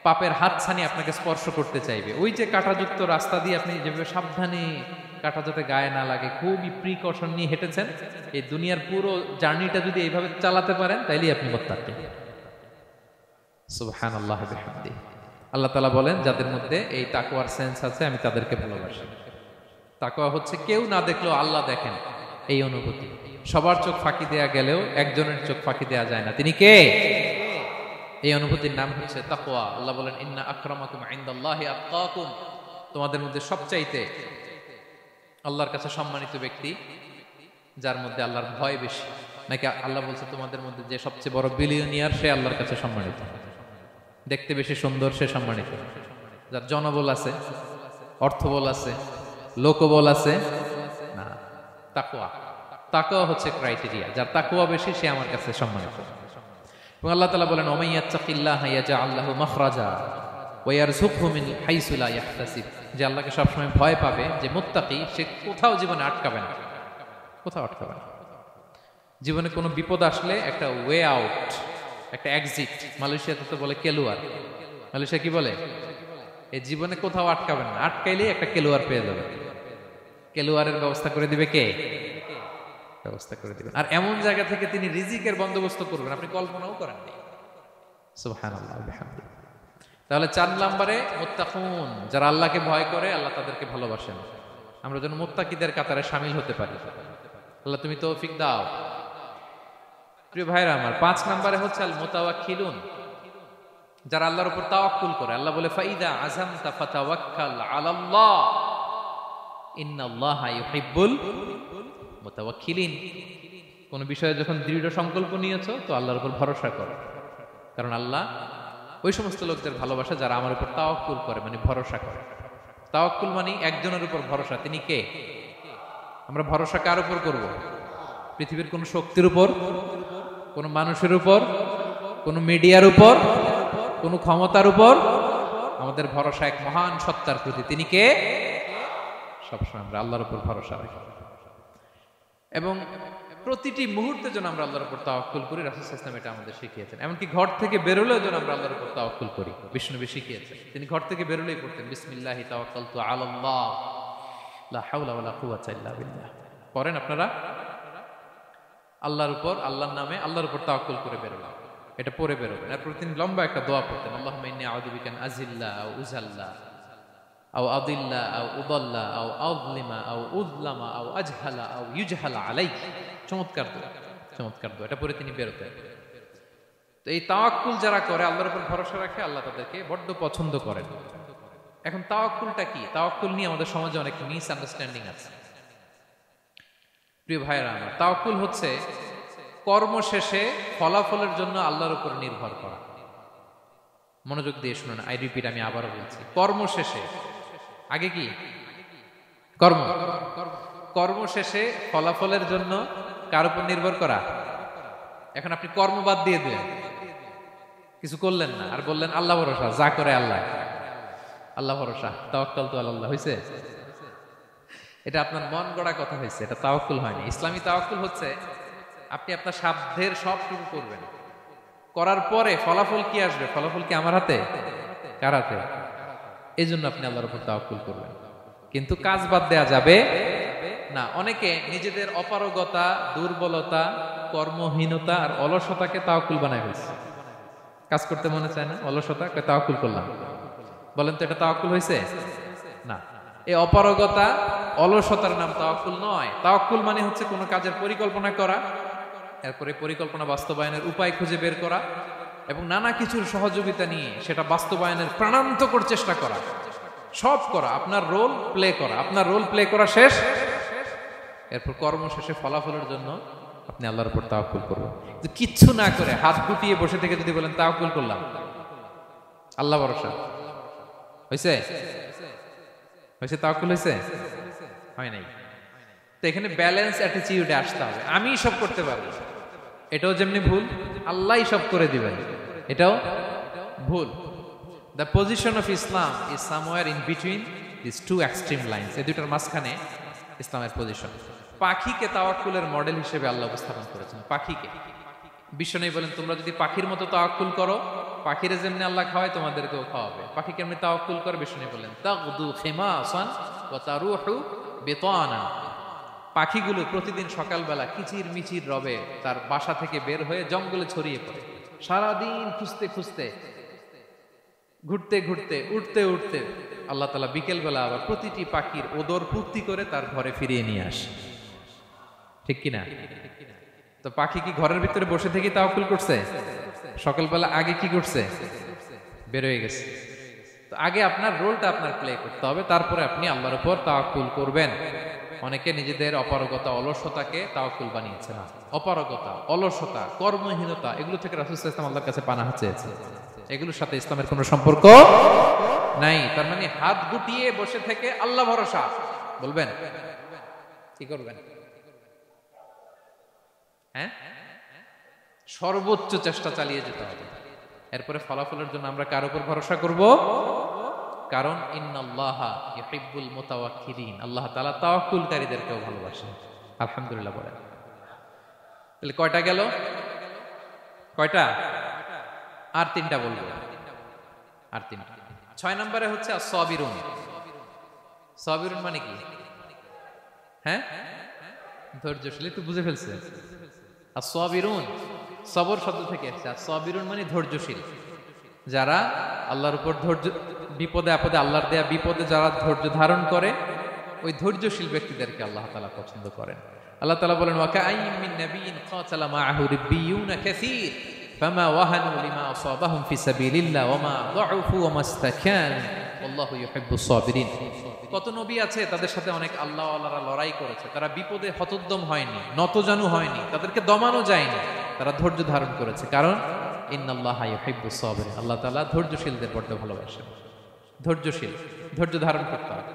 পাপের হাতছানি আপনাকে স্পর্শ করতে চাইবে। ওই যে কাঁটাযুক্ত রাস্তা দিয়ে আপনি যেভাবে সাবধানে, কাঁটা যাতে গায়ে না লাগে, খুবই প্রিকশন নিয়ে হেঁটেছেন, এই দুনিয়ার পুরো জার্নিটা যদি এইভাবে চালাতে পারেন তাইলেই আপনি মুত্তাকি। সুবহানাল্লাহ বিহামদিহি। আল্লাহ তাআলা বলেন যাদের মধ্যে এই তাকওয়ার সেন্স আছে আমি তাদেরকে ভালোবাসি। তাকওয়া হচ্ছে কেউ না দেখলেও আল্লাহ দেখেন, এই অনুভূতি। সবার চোখ ফাঁকি দেয়া গেলেও একজনের চোখ ফাঁকি দেয়া যায় না। তিনি কে? এই অনুভূতির নাম হচ্ছে তাকওয়া। আল্লাহ বলেন ইন্না আকরামাকুম ইনদাল্লাহি আতকাকুম, তোমাদের মধ্যে সবচাইতে আল্লাহর কাছে সম্মানিত ব্যক্তি যার মধ্যে আল্লাহর ভয় বেশি। নাকি আল্লাহ বলছে তোমাদের মধ্যে যে সবচেয়ে বড় বিলিয়নিয়ার সে আল্লাহর কাছে সম্মানিত, দেখতে বেশি সুন্দর সে সম্মানিত। যার জনবল আছে, অর্থবল আছে, লোকবল আছে না, তাকওয়া। তাকওয়া হচ্ছে ক্রাইটেরিয়া। যার তাকওয়া বেশি সে আমার কাছে সম্মানিত। এবং আল্লাহ তাআলা বলেন ওয়া মাইয়াত্তাকিল্লাহা ইয়াজআল লাহু মাখরাজা ওয়া ইয়ারযুকহু মিন হাইসু লা ইয়াহতাসিব, যে আল্লাহকে সবসময় ভয় পাবে, যে মুত্তাকি, সে কোথাও জীবনে আটকাবে না, কোথাও আটকাবে না। জীবনে কোনো বিপদ আসলে একটা ওয়ে আউট, একটা এক্সিট। মালয়েশিয়াতে তো বলে কেলুয়ার। মালয়েশিয়া কি বলে? এই জীবনে কোথাও আটকাবেন না, আটকাইলেই একটা কেলুয়ার পেয়ে যাবে। কেলুয়ারের ব্যবস্থা করে দিবে কে? ব্যবস্থা করে দিবেন। আর এমন জায়গা থেকে তিনি রিজিকের বন্দোবস্ত করবেন আপনি কল্পনাও করেন না। সুবহানাল্লাহ বিহামদিহি। তাহলে 4 নম্বরে মুত্তাকুন, যারা আল্লাহকে ভয় করে আল্লাহ তাদেরকে ভালোবাসেন। আমরা যেন মুত্তাকিদের কাতারে শামিল হতে পারি। আল্লাহ তুমি তৌফিক দাও। প্রিয় ভাইরা আমার, 5 নম্বরে হচ্ছে আল মুতাওয়াক্কিলুন, যারা আল্লাহর উপর তাওয়াক্কুল করে। আল্লাহ বলে ফাইদা আযামতা ফাতাওয়াক্কাল আলাল্লাহ ইন্নাল্লাহা ইউহিব্বুল মুতাওয়াক্কিলিন। কোন বিষয়ে যখন দৃঢ় সংকল্প নিয়েছো তো আল্লাহর উপর ভরসা করো, কারণ আল্লাহ ওই সমস্ত লোকদের ভালোবাসা যারা আমার উপর তাওয়াক্কুল করে, মানে ভরসা করে। তাওয়াক্কুল মানে একজনের উপর ভরসা। তিনি কে? আমরা ভরসা কার উপর করব? পৃথিবীর কোন শক্তির উপর, কোন মানুষের উপর, কোন মিডিয়ার উপর, কোন ক্ষমতার উপর? আমাদের ভরসা এক মহান সত্তার প্রতি। তিনি কে? সবসময় আমরা আল্লাহর উপর ভরসা রাখি এবং প্রতিটি মুহূর্তে যেন আমরা আল্লাহর উপর তাওয়াক্কুল করি। রাসূল সাল্লাল্লাহু আলাইহি ওয়াসাল্লাম এটা আমাদের শিখিয়েছেন। এমনকি ঘর থেকে বেরোলেও যেন আমরা আল্লাহর উপর তাওয়াক্কুল করি। বিষ্ণুনবী শিখিয়েছেন। তিনি ঘর থেকে বেরোলেই পড়তেন বিসমিল্লাহি তাওয়াক্কালতু আলাল্লাহ লা হাওলা ওয়ালা কুওয়াতা ইল্লা বিল্লাহ। পড়েন আপনারা? আল্লাহর উপর, আল্লাহর নামে, আল্লাহর উপর তাওয়াক্কুল করে বেরোলাম, এটা পড়ে বেরোবেন। এরপর তিনি লম্বা একটা দোয়া পড়তেন, আল্লাহুম্মা ইন্নী আউযু বিকা আন আযিল্লা ওয়া উযাল্লা আও আদিল্লা আও উদাল্লা আও আযলিমা আও উযলামা আও আজহালা আও ইউজহালা আলাই। চমৎকার দোয়া, চমৎকার দোয়া। এটা পরে তিনি বেরোতেন। তো এই তাওয়াক্কুল যারা করে, আল্লাহর উপর ভরসা রাখে, আল্লাহ তাদেরকে বড্ড পছন্দ করেন। এখন তাওয়াক্কুলটা কি? তাওয়াক্কুল নিয়ে আমাদের সমাজে অনেক মিসআন্ডারস্ট্যান্ডিং আছে। প্রিয় ভাইরা আমার, তাওয়াক্কুল হচ্ছে কর্ম শেষে ফলাফলের জন্য আল্লাহর উপর নির্ভর করা। মনোযোগ দিয়ে শুনুন, আই রিপিট, আমি আবারও বলছি, কর্ম শেষে, আগে কি কর্ম, কর্ম শেষে ফলাফলের জন্য কার উপর নির্ভর করা। এখন আপনি কর্ম বাদ দিয়ে দিলেন, কিছু করলেন না, আর বললেন আল্লাহ ভরসা, যা করে আল্লাহ, আল্লাহ ভরসা, তাওয়াক্কাল তো আল্লাহ হয়েছে। এটা আপনার মন গড়া কথা হয়েছে, এটা তাওয়াক্কুল হয়নি। ইসলামী তাওয়াক্কুল হচ্ছে আপনি আপনার সাধ্যের সবটুকু করবেন, করার পরে ফলাফল কি আসবে, ফলাফল কি আমার হাতে, কার হাতে? এই জন্য আপনি আল্লাহর উপর তাওয়াক্কুল করবেন। কিন্তু কাজ বাদ দেয়া যাবে না। অনেকে নিজেদের অপারগতা, দুর্বলতা, কর্মহীনতা আর অলসতাকে তাওয়াক্কুল বানায় ফেলছে। কাজ করতে মনে চায় না, অলসতা, তাওয়াক্কুল করলাম। বলেন তো এটা তাওয়াক্কুল হয়েছে? না। এই অপারগতা, অলসতার নাম তাওয়াক্কুল নয়। তাওয়াক্কুল মানে হচ্ছে কোনো কাজের পরিকল্পনা করা, এরপরে পরিকল্পনা বাস্তবায়নের উপায় খুঁজে বের করা এবং নানা কিছুর সহযোগিতা নিয়ে সেটা বাস্তবায়নের প্রাণান্তকর চেষ্টা করা, সব করা, আপনার রোল প্লে করা। আপনার রোল প্লে করা শেষ, এরপর কর্ম শেষে ফলাফলের জন্য আপনি আল্লাহর উপর তাওয়াক্কুল করবেন। কিন্তু কিচ্ছু না করে হাত গুটিয়ে বসে থেকে যদি বলেন তাওয়াক্কুল করলাম, আল্লাহ ভরসা, হয়েছে? হয়েছে? তাওয়াক্কুল হয়েছে? হয় নাই। তো এখানে ব্যালেন্স অ্যাটিটিউডে আসতে হবে। আমি সব করতে পারবো, এটাও যেমনি ভুল, আল্লাহই সব করে দিবেন, এটাও ভুল। The position of Islam is somewhere in between this two extreme lines. এই দুইটার মাঝখানে ইসলামের পজিশন। পাখিকে তাওয়াক্কুলের মডেল হিসেবে আল্লাহ উপস্থাপন করেছেন। পাখিকে বিশ্বনবী বলেন, তোমরা যদি পাখির মতো তাওয়াক্কুল করো, পাখিরে যেমনি আল্লাহ খাওয়ায় তোমাদেরকেও খাওয়াবে। পাখি কেমনি তাওয়াক্কুল করে? বিশ্বনবী বলেন, তাগদু খিমাসান ওয়া তারুহু বিতানা। পাখিগুলো প্রতিদিন সকালবেলা কিচির মিচির রবে তার বাসা থেকে বের হয়ে জঙ্গলে ছড়িয়ে পড়ে, সারাদিন খুঁজতে খুঁজতে, ঘুরতে ঘুরতে, উঠতে উঠতে আল্লাহ তাআলা বিকেল বেলা আবার প্রতিটি পাখির ওদর পূর্তি করে তার ঘরে ফিরিয়ে নিয়ে আসে। ঠিক কিনা? তো পাখি কি ঘরের ভিতরে বসে থেকে তাওয়াক্কুল করছে? সকালবেলা আগে কি করছে? বের হয়ে গেছে। তো আগে আপনার রোলটা আপনার প্লে করতে হবে, তারপরে আপনি আল্লাহর উপর তাওয়াক্কুল করবেন। অনেকে নিজেদের অপারগতা, অলসতাকে তাওয়াক্কুল বানিয়েছে না। অপারগতা, অলসতা, কর্মহীনতা, এগুলো থেকে রাসূল সাল্লাল্লাহু আলাইহি ওয়াসাল্লাম আল্লাহর কাছে পানাহ চেয়েছে। এগুলোর সাথে ইসলামের কোনো সম্পর্ক নাই। তার মানে হাত গুটিয়ে বসে থেকে আল্লাহ ভরসা বলবেন, কি করবেন? হ্যাঁ, সর্বোচ্চ চেষ্টা চালিয়ে যেতে হবে। এরপরে ফলাফলের জন্য আমরা কার উপর ভরসা করব? কারণ ইন্নাল্লাহা ইউহিব্বুল মুতাওয়াক্কিলিন, আল্লাহ তাআলা তাওয়াক্কুলকারীদেরকেও ভালোবাসেন। আলহামদুলিল্লাহ বলেন। তাহলে কয়টা গেল? কয়টা? আর তিনটা বলবো, আর তিনটা। 6 নম্বরে হচ্ছে as-সাবিরুন। সাবিরুন মানে কি? হ্যাঁ, ধৈর্যশীল। একটু বুঝে ফেলছে? as-সাবিরুন সবর শব্দ থেকে এসেছে। as-সাবিরুন মানে ধৈর্যশীল। যারা আল্লাহর উপর ধৈর্য, বিপদে আপদে, আল্লাহর দেয়া বিপদে যারা ধৈর্য ধারণ করে, ওই ধৈর্যশীল ব্যক্তিদেরকে আল্লাহ তাআলা পছন্দ করেন। আল্লাহ তাআলা বলেন, ওয়া কাআইয়্যিম মিন নাবিয়্যিন কাতালা মাআহু রিব্বিয়ুনা কাসীর ফামা ওয়াহানু লিমা আসাবাহুম ফি সাবিলিল্লাহ ওয়া মা দাউফু ওয়া মাস্তাকানু আল্লাহু ইউহিব্বুস সাবিরিন। কত নবী আছে, তাদের সাথে অনেক আল্লাহওয়ালারা লড়াই করেছে, তারা বিপদে হতোদ্যম হয়নি, নতজানু হয়নি, তাদেরকে দমানো যায়নি, তারা ধৈর্য ধারণ করেছে। কারণ ইন্নাল্লাহা ইউহিব্বুস সাবিরিন, আল্লাহ তাআলা ধৈর্যশীলদের বড় ভালোবাসেন। ধৈর্যশীল, ধৈর্য ধারণ করতে হবে।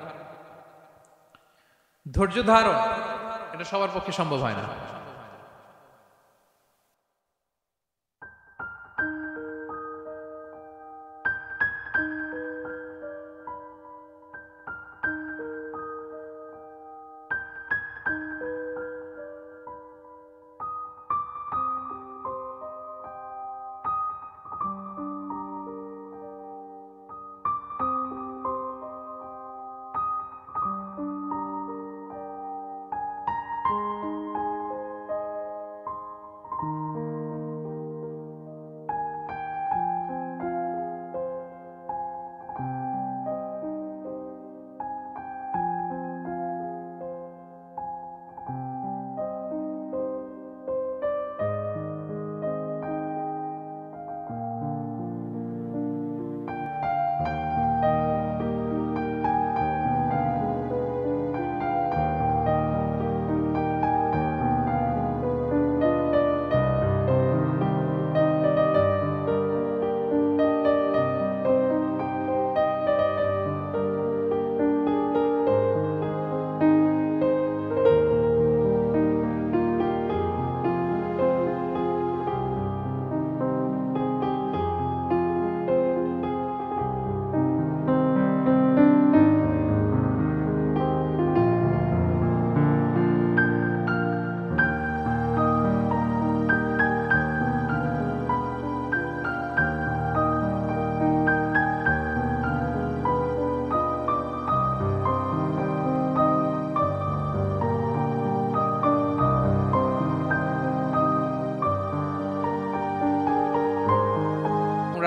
ধৈর্য ধারণ এটা সবার পক্ষে সম্ভব হয় না।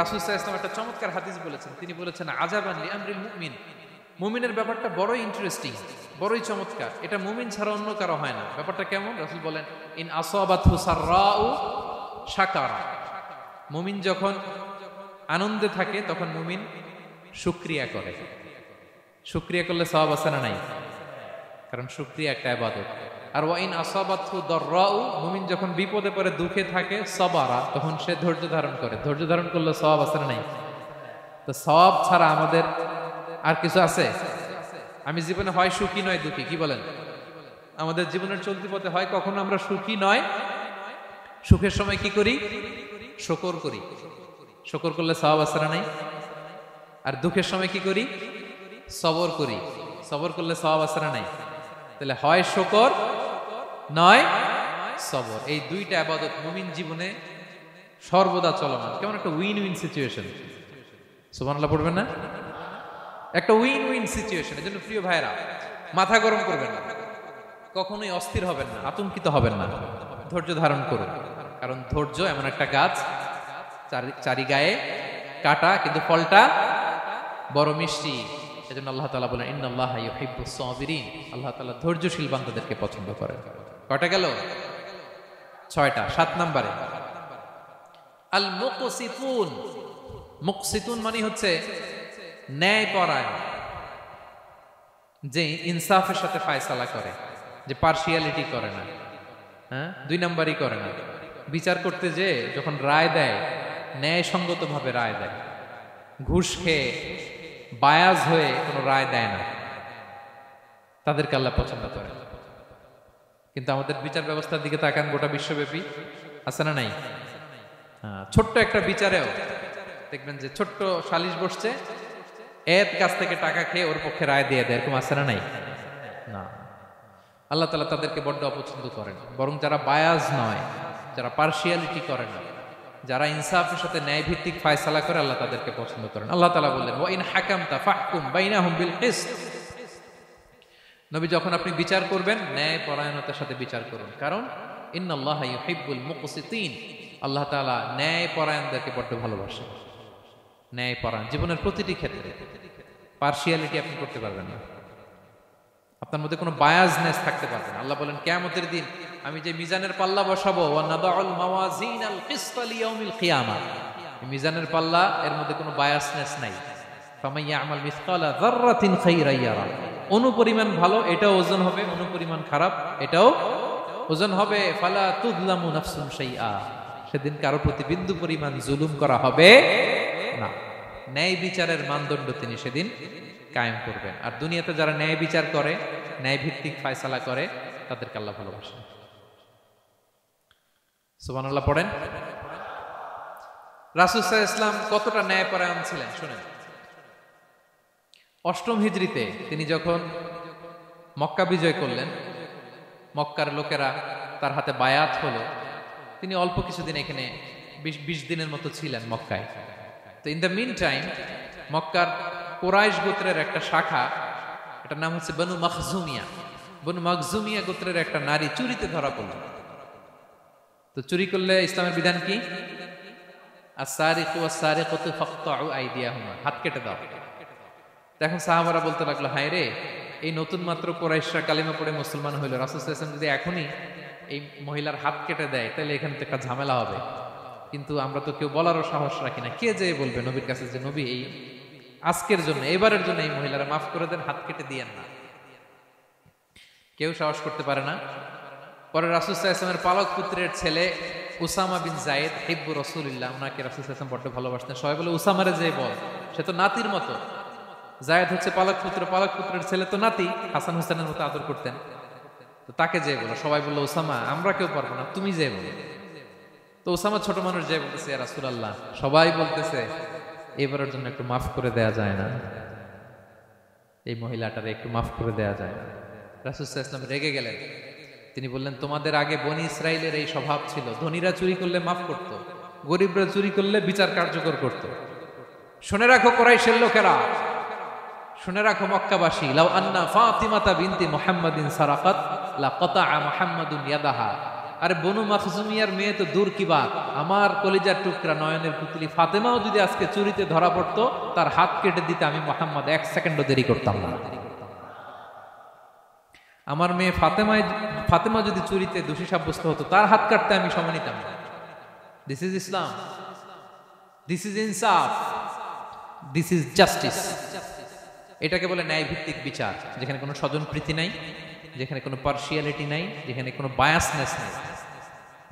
রাসূল সাল্লাল্লাহু আলাইহি ওয়াসাল্লাম একটা চমৎকার হাদিস বলেছেন। তিনি বলেছেন আজাবান লিআমরিল মুমিন, মুমিনের ব্যাপারটা বড়ই ইন্টারেস্টিং, বড়ই চমৎকার, এটা মুমিন ছাড়া অন্য কারো হয় না। ব্যাপারটা কেমন? রাসূল বলেন ইন আসাবাতহু সাররাউ শাকারা, মুমিন যখন আনন্দে থাকে তখন মুমিন শুকরিয়া করে। শুকরিয়া করলে সওয়াব আছে না নাই? কারণ শুকরিয়া একটা ইবাদত। আর ওয়াইন আসাবাতহু দাররাউ, মুমিন যখন বিপদে পড়ে দুঃখে থাকে সাবারা, তখন সে ধৈর্য ধারণ করে। ধৈর্য ধারণ করলে সওয়াব আছে না নাই? তো সওয়াব ছাড়া আমাদের আর কিছু আছে? আমি জীবনে হয় সুখী নয় দুঃখী, কি বলেন? আমাদের জীবনের চলতি পথে হয় কখনো আমরা সুখী নয়, সুখের সময় কি করি? শুকর করি। শুকর করলে সওয়াব আছে না নাই? আর দুঃখের সময় কি করি? সবর করি। সবর করলে সওয়াব আছে না নাই? তাহলে হয় শুকর নয় সবর, এই দুইটা ইবাদত মুমিন জীবনে সর্বদা চলমান। কেমন একটা উইন উইন সিচুয়েশন, সুবহানাল্লাহ পড়বেন না? একটা উইন উইন সিচুয়েশন। এজন্য প্রিয় ভাইরা, মাথা গরম করবেন না, কখনোই অস্থির হবেন না, আতঙ্কিত হবেন না, ধৈর্য ধারণ করুন। কারণ ধৈর্য এমন একটা গাছ, চারি গায়ে কাটা, কিন্তু ফলটা বড় মিষ্টি। এজন্য আল্লাহ তাআলা বলেন ইন্নাল্লাহা ইউহিব্বুস সাবিরিন, আল্লাহ তাআলা ধৈর্যশীল বান্দাদেরকে পছন্দ করেন। কয়টা গেল? 6টা। 7 নম্বরে আল মুকসিতুন। মুকসিতুন মানে হচ্ছে ন্যায়পরায়ণ, যে ইনসাফের সাথে ফায়সালা করে, যে পার্শিয়ালিটি করে না, হ্যাঁ, 2 নাম্বারই করে না। বিচার করতে যে যখন রায় দেয় ন্যায়সঙ্গত ভাবে রায় দেয়, ঘুষ খেয়ে বায়াজ হয়ে কোনো রায় দেয় না, তাদেরকে আল্লাহ পছন্দ করে। কিন্তু আমাদের বিচার ব্যবস্থার দিকে তাকান, গোটা বিশ্বব্যাপী আছে না নাই? ছোট্ট একটা বিচারেও দেখবেন যে ছোট্ট সালিশ বসছে, এর কাছ থেকে টাকা খেয়ে ওর পক্ষে রায় দিয়ে দেয়, এরকম আছে না নাই? না, আল্লাহ তাআলা তাদেরকে বড্ড অপছন্দ করেন। বরং যারা বায়াজ নয়, যারা পার্শিয়ালিটি করে না, যারা ইনসাফের সাথে ন্যায় ভিত্তিক ফায়সালা করে, আল্লাহ তাদেরকে পছন্দ করেন। আল্লাহ তাআলা বললেন ওয়া ইন হাকামতা ফাহকুম বাইনাহুম বিল কিসত, নবী যখন আপনি বিচার করবেন ন্যায় পরায়ণতার সাথে বিচার করুন, কারণ ইন্নাল্লাহা ইউহিব্বুল মুকসিতিন, আল্লাহ তাআলা ন্যায় পরায়ণদেরকে বড্ড ভালোবাসেন। ন্যায় পরায়ণ জীবনের প্রতিটি ক্ষেত্রে, পার্শিয়ালিটি আপনি করতে পারবেন না, আপনার মধ্যে কোনো বায়াসনেস থাকতে পারবে না। আল্লাহ বলেন কিয়ামতের দিন আমি যে মিজানের পাল্লা বসাবো, ওয়া নাদাউল মাওয়াজিনাল কিসতা লিয়াউমিল কিয়ামা, মিজানের পাল্লা, এর মধ্যে কোনো বায়াসনেস নাই। ফামাইয়ামাল মিসকালা যাররাতিন খাইরান ইয়ারা, অনুপরিমাণ ভালো এটাও ওজন হবে, অনুপরিমাণ খারাপ এটাও ওজন হবে। ফালা তুযলামু নাফসুন শাইআ, সেদিন কারো প্রতি বিন্দু পরিমাণ জুলুম করা হবে না। ন্যায় বিচারের মানদণ্ড তিনি সেদিন কায়েম করবেন। আর দুনিয়াতে যারা ন্যায় বিচার করে, ন্যায় ভিত্তিক ফায়সালা করে, তাদেরকে আল্লাহ ভালোবাসেন। সুবহানাল্লাহ পড়েন। রাসূল সাল্লাল্লাহু আলাইহি ওয়াসাল্লাম কতটা ন্যায়পরায়ণ ছিলেন শুনেন। 8ম হিজরিতে তিনি যখন মক্কা বিজয় করলেন, মক্কার লোকেরা তার হাতে বায়াত হলো, তিনি অল্প কিছুদিন এখানে 20 দিনের মতো ছিলেন মক্কায়। তো ইন দ্য মিন টাইম মক্কার কুরাইশ গোত্রের একটা শাখা, এটার নাম হচ্ছে বনু মখজুমিয়া, বনু মখজুমিয়া গোত্রের একটা নারী চুরিতে ধরা পড়ল। তো চুরি করলে ইসলামের বিধান কি? আস-সারিকু ওয়াস-সারিকাতু ফাকতাউ আইদিয়াহুমা, হাত কেটে দাও। এখন সাহাবারা বলতে লাগলো, হায় রে, এই নতুন মাত্র কুরাইশরা কালিমা পড়ে মুসলমান হইল, রাসূল সাল্লাল্লাহু আলাইহি ওয়াসাল্লাম যদি এখনই এই মহিলার হাত কেটে দেয় তাহলে এখানে তো একটা ঝামেলা হবে। কিন্তু আমরা তো কেউ বলারও সাহস রাখি না। কে যে বলবে নবীর কাছে যে নবী এই আজকের জন্য, এবারের জন্য এই মহিলারা মাফ করে দেন, হাত কেটে দিয়েন না? কেউ সাহস করতে পারে না। পরে রাসূল সাল্লাল্লাহু আলাইহি ওয়াসাল্লামের পালক পুত্রের ছেলে উসামা বিন যায়েদ হিব্বু রাসূলুল্লাহ, ওনাকে রাসূল সাল্লাল্লাহু আলাইহি ওয়াসাল্লাম বড্ড ভালোবাসতেন। সবাই বলে উসামারে যে বল, সে তো নাতির মতো। যায়েদ হচ্ছে পালক পুত্র, পালক পুত্রের ছেলে তো নাতি, হাসান হোসেনের মতো আদর করতেন। তো তাকে যে বলো, সবাই বললো উসামা আমরা কেউ পারবো না, তুমি যে বলো। তো উসামা ছোট মানুষ যে বলতেছে ইয়া রাসূলুল্লাহ, সবাই বলতেছে এবারের জন্য একটু মাফ করে দেয়া যায় না, এই মহিলাটারে একটু মাফ করে দেয়া যায় না? রাসূল সাল্লাল্লাহু আলাইহি ওয়াসাল্লাম রেগে গেলেন। তিনি বললেন, তোমাদের আগে বনি ইসরাইলের এই স্বভাব ছিল, ধনীরা চুরি করলে মাফ করত, গরিবরা চুরি করলে বিচার কার্যকর করত। শুনে রাখো কুরাইশের লোকেরা, শুনে রাখো মক্কাবাসী, লাউ আন্না ফাতিমাতা বিনতি মুহাম্মাদিন সারাকাত লাকাতা মুহাম্মাদুন ইয়াদাহা, আরে বনু মাখজুমিয়ার মেয়ে তো দূর কি বাত, আমার কলিজার টুকরা নয়নের পুতলি ফাতেমাও যদি আজকে চুরিতে ধরা পড়তো, তার হাত কেটে দিতে আমি মুহাম্মদ 1 সেকেন্ডও দেরি করতাম না। আমার মেয়ে ফাতেমা যদি চুরিতে দোষী সাব্যস্ত হতো, তার হাত কাটতে আমি সময় নিতাম না। This is Islam, this is ইনসাফ, দিস ইজ জাস্টিস। এটাকে বলে ন্যায় ভিত্তিক বিচার, যেখানে কোনো স্বজনপ্রীতি নাই, যেখানে কোনো পার্সিয়ালিটি নাই, যেখানে কোনো বায়াসনেস নেই।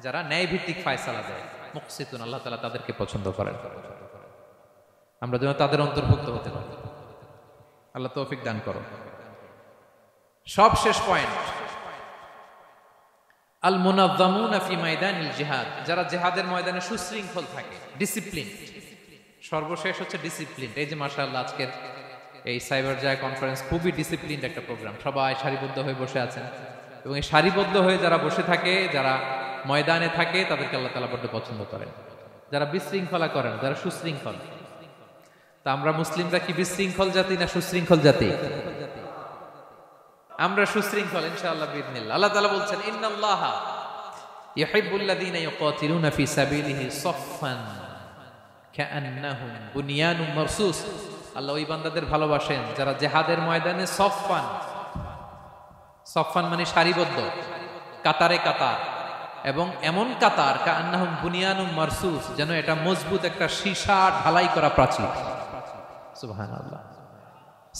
যারা ন্যায় ভিত্তিক ফায়সালা দেয়, মুকসিতুন, আল্লাহ তাআলা তাদেরকে পছন্দ করেন। আমরা যেন তাদের অন্তর্ভুক্ত হতে পারি। আল্লাহ তৌফিক দান করো। সব শেষ পয়েন্ট, আল মুনাজ্জামুনা ফি মাইদানিল জিহাদ, যারা জিহাদের ময়দানে সুশৃঙ্খল থাকে, ডিসিপ্লিন। সর্বশেষ হচ্ছে ডিসিপ্লিন। এই যে মাশাআল্লাহ আজকের এই সাইবার জায় কনফারেন্স খুবই ডিসিপ্লিনড একটা প্রোগ্রাম। সবাই সারিবদ্ধ হয়ে বসে আছেন, এবং এই সারিবদ্ধ হয়ে যারা বসে থাকে, যারা ময়দানে থাকে, তাদেরকে আল্লাহ তাআলা বড় পছন্দ করেন। যারা বিশৃঙ্খলা করেন, যারা সুশৃঙ্খল। তা আমরা মুসলিমরা কি বিশৃঙ্খল জাতি না সুশৃঙ্খল জাতি? আমরা সুশৃঙ্খল ইনশাআল্লাহ বিইذنিল্লাহ। আল্লাহ তাআলা বলছেন, ইন্নাল্লাহা ইউহিব্বুল্লাযীনা ইউকাতিলুনা ফি সাবিলিহি সাফফান কাআন্নাহুম বুনিয়ানুম মারসুস। আল্লাহ ওই বান্দাদের ভালোবাসেন যারা জিহাদের ময়দানে সফফান, সফফান মানে সারিবদ্ধ, কাতারে কাতার, এবং এমন কাতার কাআন্নাহুম বুনিয়ানুম মারসুস, যেন এটা মজবুত একটা সীসা ঢালাই করা প্রাচীর। সুবহানাল্লাহ।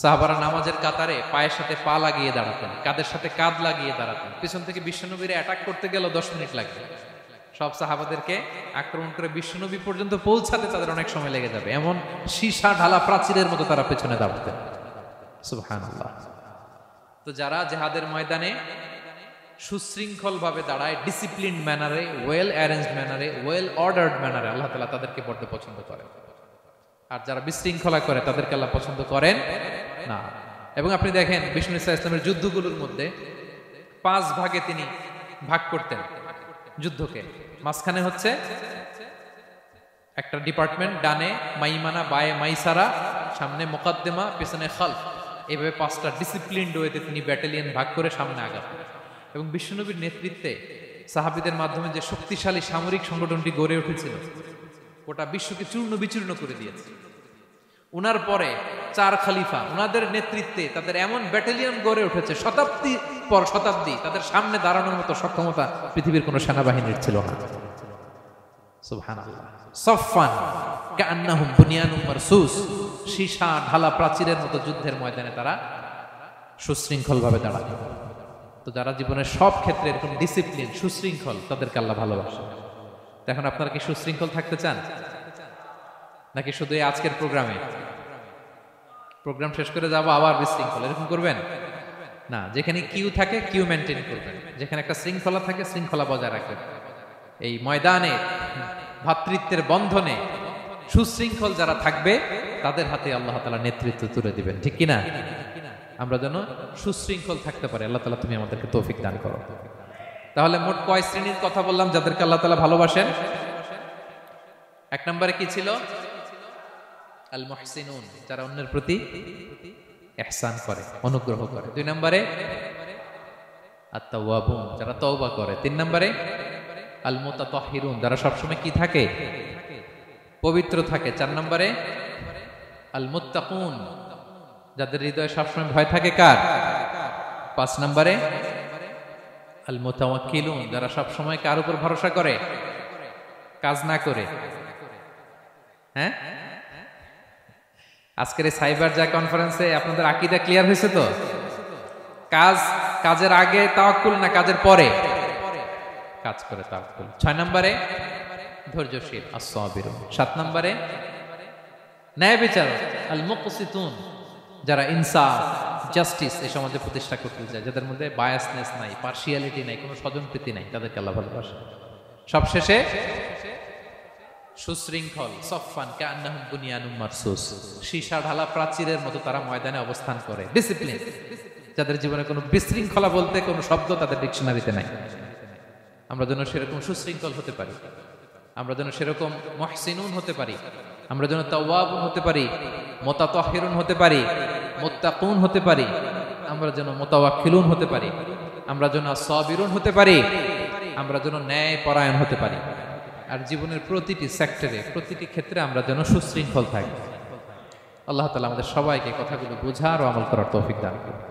সাহাবারা নামাজের কাতারে পায়ের সাথে পা লাগিয়ে দাঁড়াতেন, কাঁধের সাথে কাঁধ লাগিয়ে দাঁড়াতেন। পিছন থেকে বিশ্বনবীরে অ্যাটাক করতে গেল 10 মিনিট লাগবে। সব সাহাবাদেরকে আক্রমণ করে বিশ্বনবী পর্যন্ত পৌঁছাতে তাদের অনেক সময় লেগে যাবে, এমন সীসা ঢালা প্রাচীরের মতো তারা পেছনে দাঁড়াতেন। সুবহানাল্লাহ। তো যারা জিহাদের ময়দানে সুশৃঙ্খল ভাবে দাঁড়ায়, ডিসিপ্লিন ম্যানারে, ওয়েল অ্যারেঞ্জড ম্যানারে, ওয়েল অর্ডার্ড ম্যানারে, আল্লাহ তাআলা তাদেরকে বড় পছন্দ করেন। আর যারা বিশৃঙ্খলা করে, তাদেরকে আল্লাহ পছন্দ করেন না। এবং আপনি দেখেন বিষ্ণু ইসলামের যুদ্ধগুলোর মধ্যে 5 ভাগে তিনি ভাগ করতেন যুদ্ধকে। মাঝখানে হচ্ছে একটা ডিপার্টমেন্ট, ডানে মাইমানা, বায়ে মাইসারা, সামনে মুকাদ্দিমা, পেছনে খালফ। এইভাবে 5টা ডিসিপ্লিনড ওয়েতে তিনি ব্যাটালিয়ন ভাগ করে সামনে আগাতেন। এবং বিশ্বনবীর নেতৃত্বে সাহাবীদের মাধ্যমে যে শক্তিশালী সামরিক সংগঠনটি গড়ে উঠেছিল, গোটা বিশ্বকে চূর্ণ বিচূর্ণ করে দিয়েছে। উনার পরে 4 খলিফা, উনাদের নেতৃত্বে তাদের এমন ব্যাটালিয়ন গড়ে উঠেছে, শতাব্দী পর শতাব্দী তাদের সামনে দাঁড়ানোর মতো সক্ষমতা পৃথিবীর কোনো সেনাবাহিনীর ছিল না। সুবহানাল্লাহ। সাফফান কাআন্নাহুম বুনিয়ানুম মারসুস, সীসা ঢালা প্রাচীরের মতো যুদ্ধের ময়দানে তারা সুশৃঙ্খল ভাবে দাঁড়ায়। তো যারা জীবনের সব ক্ষেত্রে এরকম ডিসিপ্লিন, সুশৃঙ্খল, তাদেরকে আল্লাহ ভালোবাসে। এখন আপনারা কি সুশৃঙ্খল থাকতে চান, নাকি শুধু এই আজকের প্রোগ্রাম শেষ করে যাবো আবার বিশৃঙ্খল এরকম করবেন? না, যেখানে কিউ থাকে কিউ মেনটেন করবেন, যেখানে একটা শৃঙ্খলা থাকে শৃঙ্খলা বজায় রাখবেন। এই ময়দানে ভ্রাতৃত্বের বন্ধনে সুশৃঙ্খল যারা থাকবে, তাদের হাতে আল্লাহ তাআলা নেতৃত্ব তুলে দিবেন, ঠিক কিনা? আমরা যেন সুশৃঙ্খল থাকতে পারি। আল্লাহ তাআলা তুমি আমাদেরকে তৌফিক দান করো। তাহলে মোট কয় শ্রেণীর কথা বললাম যাদেরকে আল্লাহ তাআলা ভালোবাসেন? 1 নম্বরে কি ছিল? আল মুহসিনুন, যারা অন্যের প্রতি ইহসান করে, অনুগ্রহ করে। 2 নম্বরে আত তাওয়াবুন, যারা তওবা করে। 3 নম্বরে আল মুতাতাহহিরুন, যারা সবসময় কি থাকে? পবিত্র থাকে। 4 নম্বরে আল মুত্তাকুন, যাদের হৃদয়ে সবসময় ভয় থাকে কার? 5 নম্বরে আল মুতাওয়াক্কিলুন, যারা সবসময় কার উপর ভরসা করে, কাজ না করে। হ্যাঁ, আজকের এই সাইবার জায় কনফারেন্সে আপনাদের আকীদা ক্লিয়ার হয়েছে তো? কাজের আগে তাওয়াক্কুল না কাজের পরে? কাজ করে তাওয়াক্কুল। 6 নম্বরে ধৈর্যশীল, আস-সাবিরুন। 7 নম্বরে ন্যায় বিচারক, আল মুকসিতুন, যারা ইনসাফ, জাস্টিস এই সমাজে প্রতিষ্ঠা করতে চায়, যাদের মধ্যে বায়াসনেস নাই, পার্সিয়ালিটি নাই, কোনো স্বজনপ্রীতি নাই, তাদেরকে আল্লাহ ভালোবাসে। সবশেষে সুশৃঙ্খল, সফফান কাআন্নাহুম বুনিয়ানুম মারসুস, সীসা ঢালা প্রাচীরের মতো তারা ময়দানে অবস্থান করে। ডিসিপ্লিন, যাদের জীবনে কোনো বিশৃঙ্খলা বলতে কোনো শব্দ তাদের ডিকশনারিতে নাই। আমরা যেন সেরকম সুশৃঙ্খল হতে পারি, আমরা যেন সেরকম মুহসিনুন হতে পারি, আমরা যেন তাওয়াবুন হতে পারি, মুতাতাহহিরুন হতে পারি, মুত্তাকুন হতে পারি, আমরা যেন মুতাওয়াক্কিলুন হতে পারি, আমরা যেন সাবিরুন হতে পারি। আমরা যেন ন্যায় পরায়ণ হতে পারি, আর জীবনের প্রতিটি সেক্টরে, প্রতিটি ক্ষেত্রে আমরা যেন সুশৃঙ্খল থাকি। আল্লাহ তাআলা আমাদের সবাইকে কথাগুলো বোঝার ও আমল করার তৌফিক দান করুন।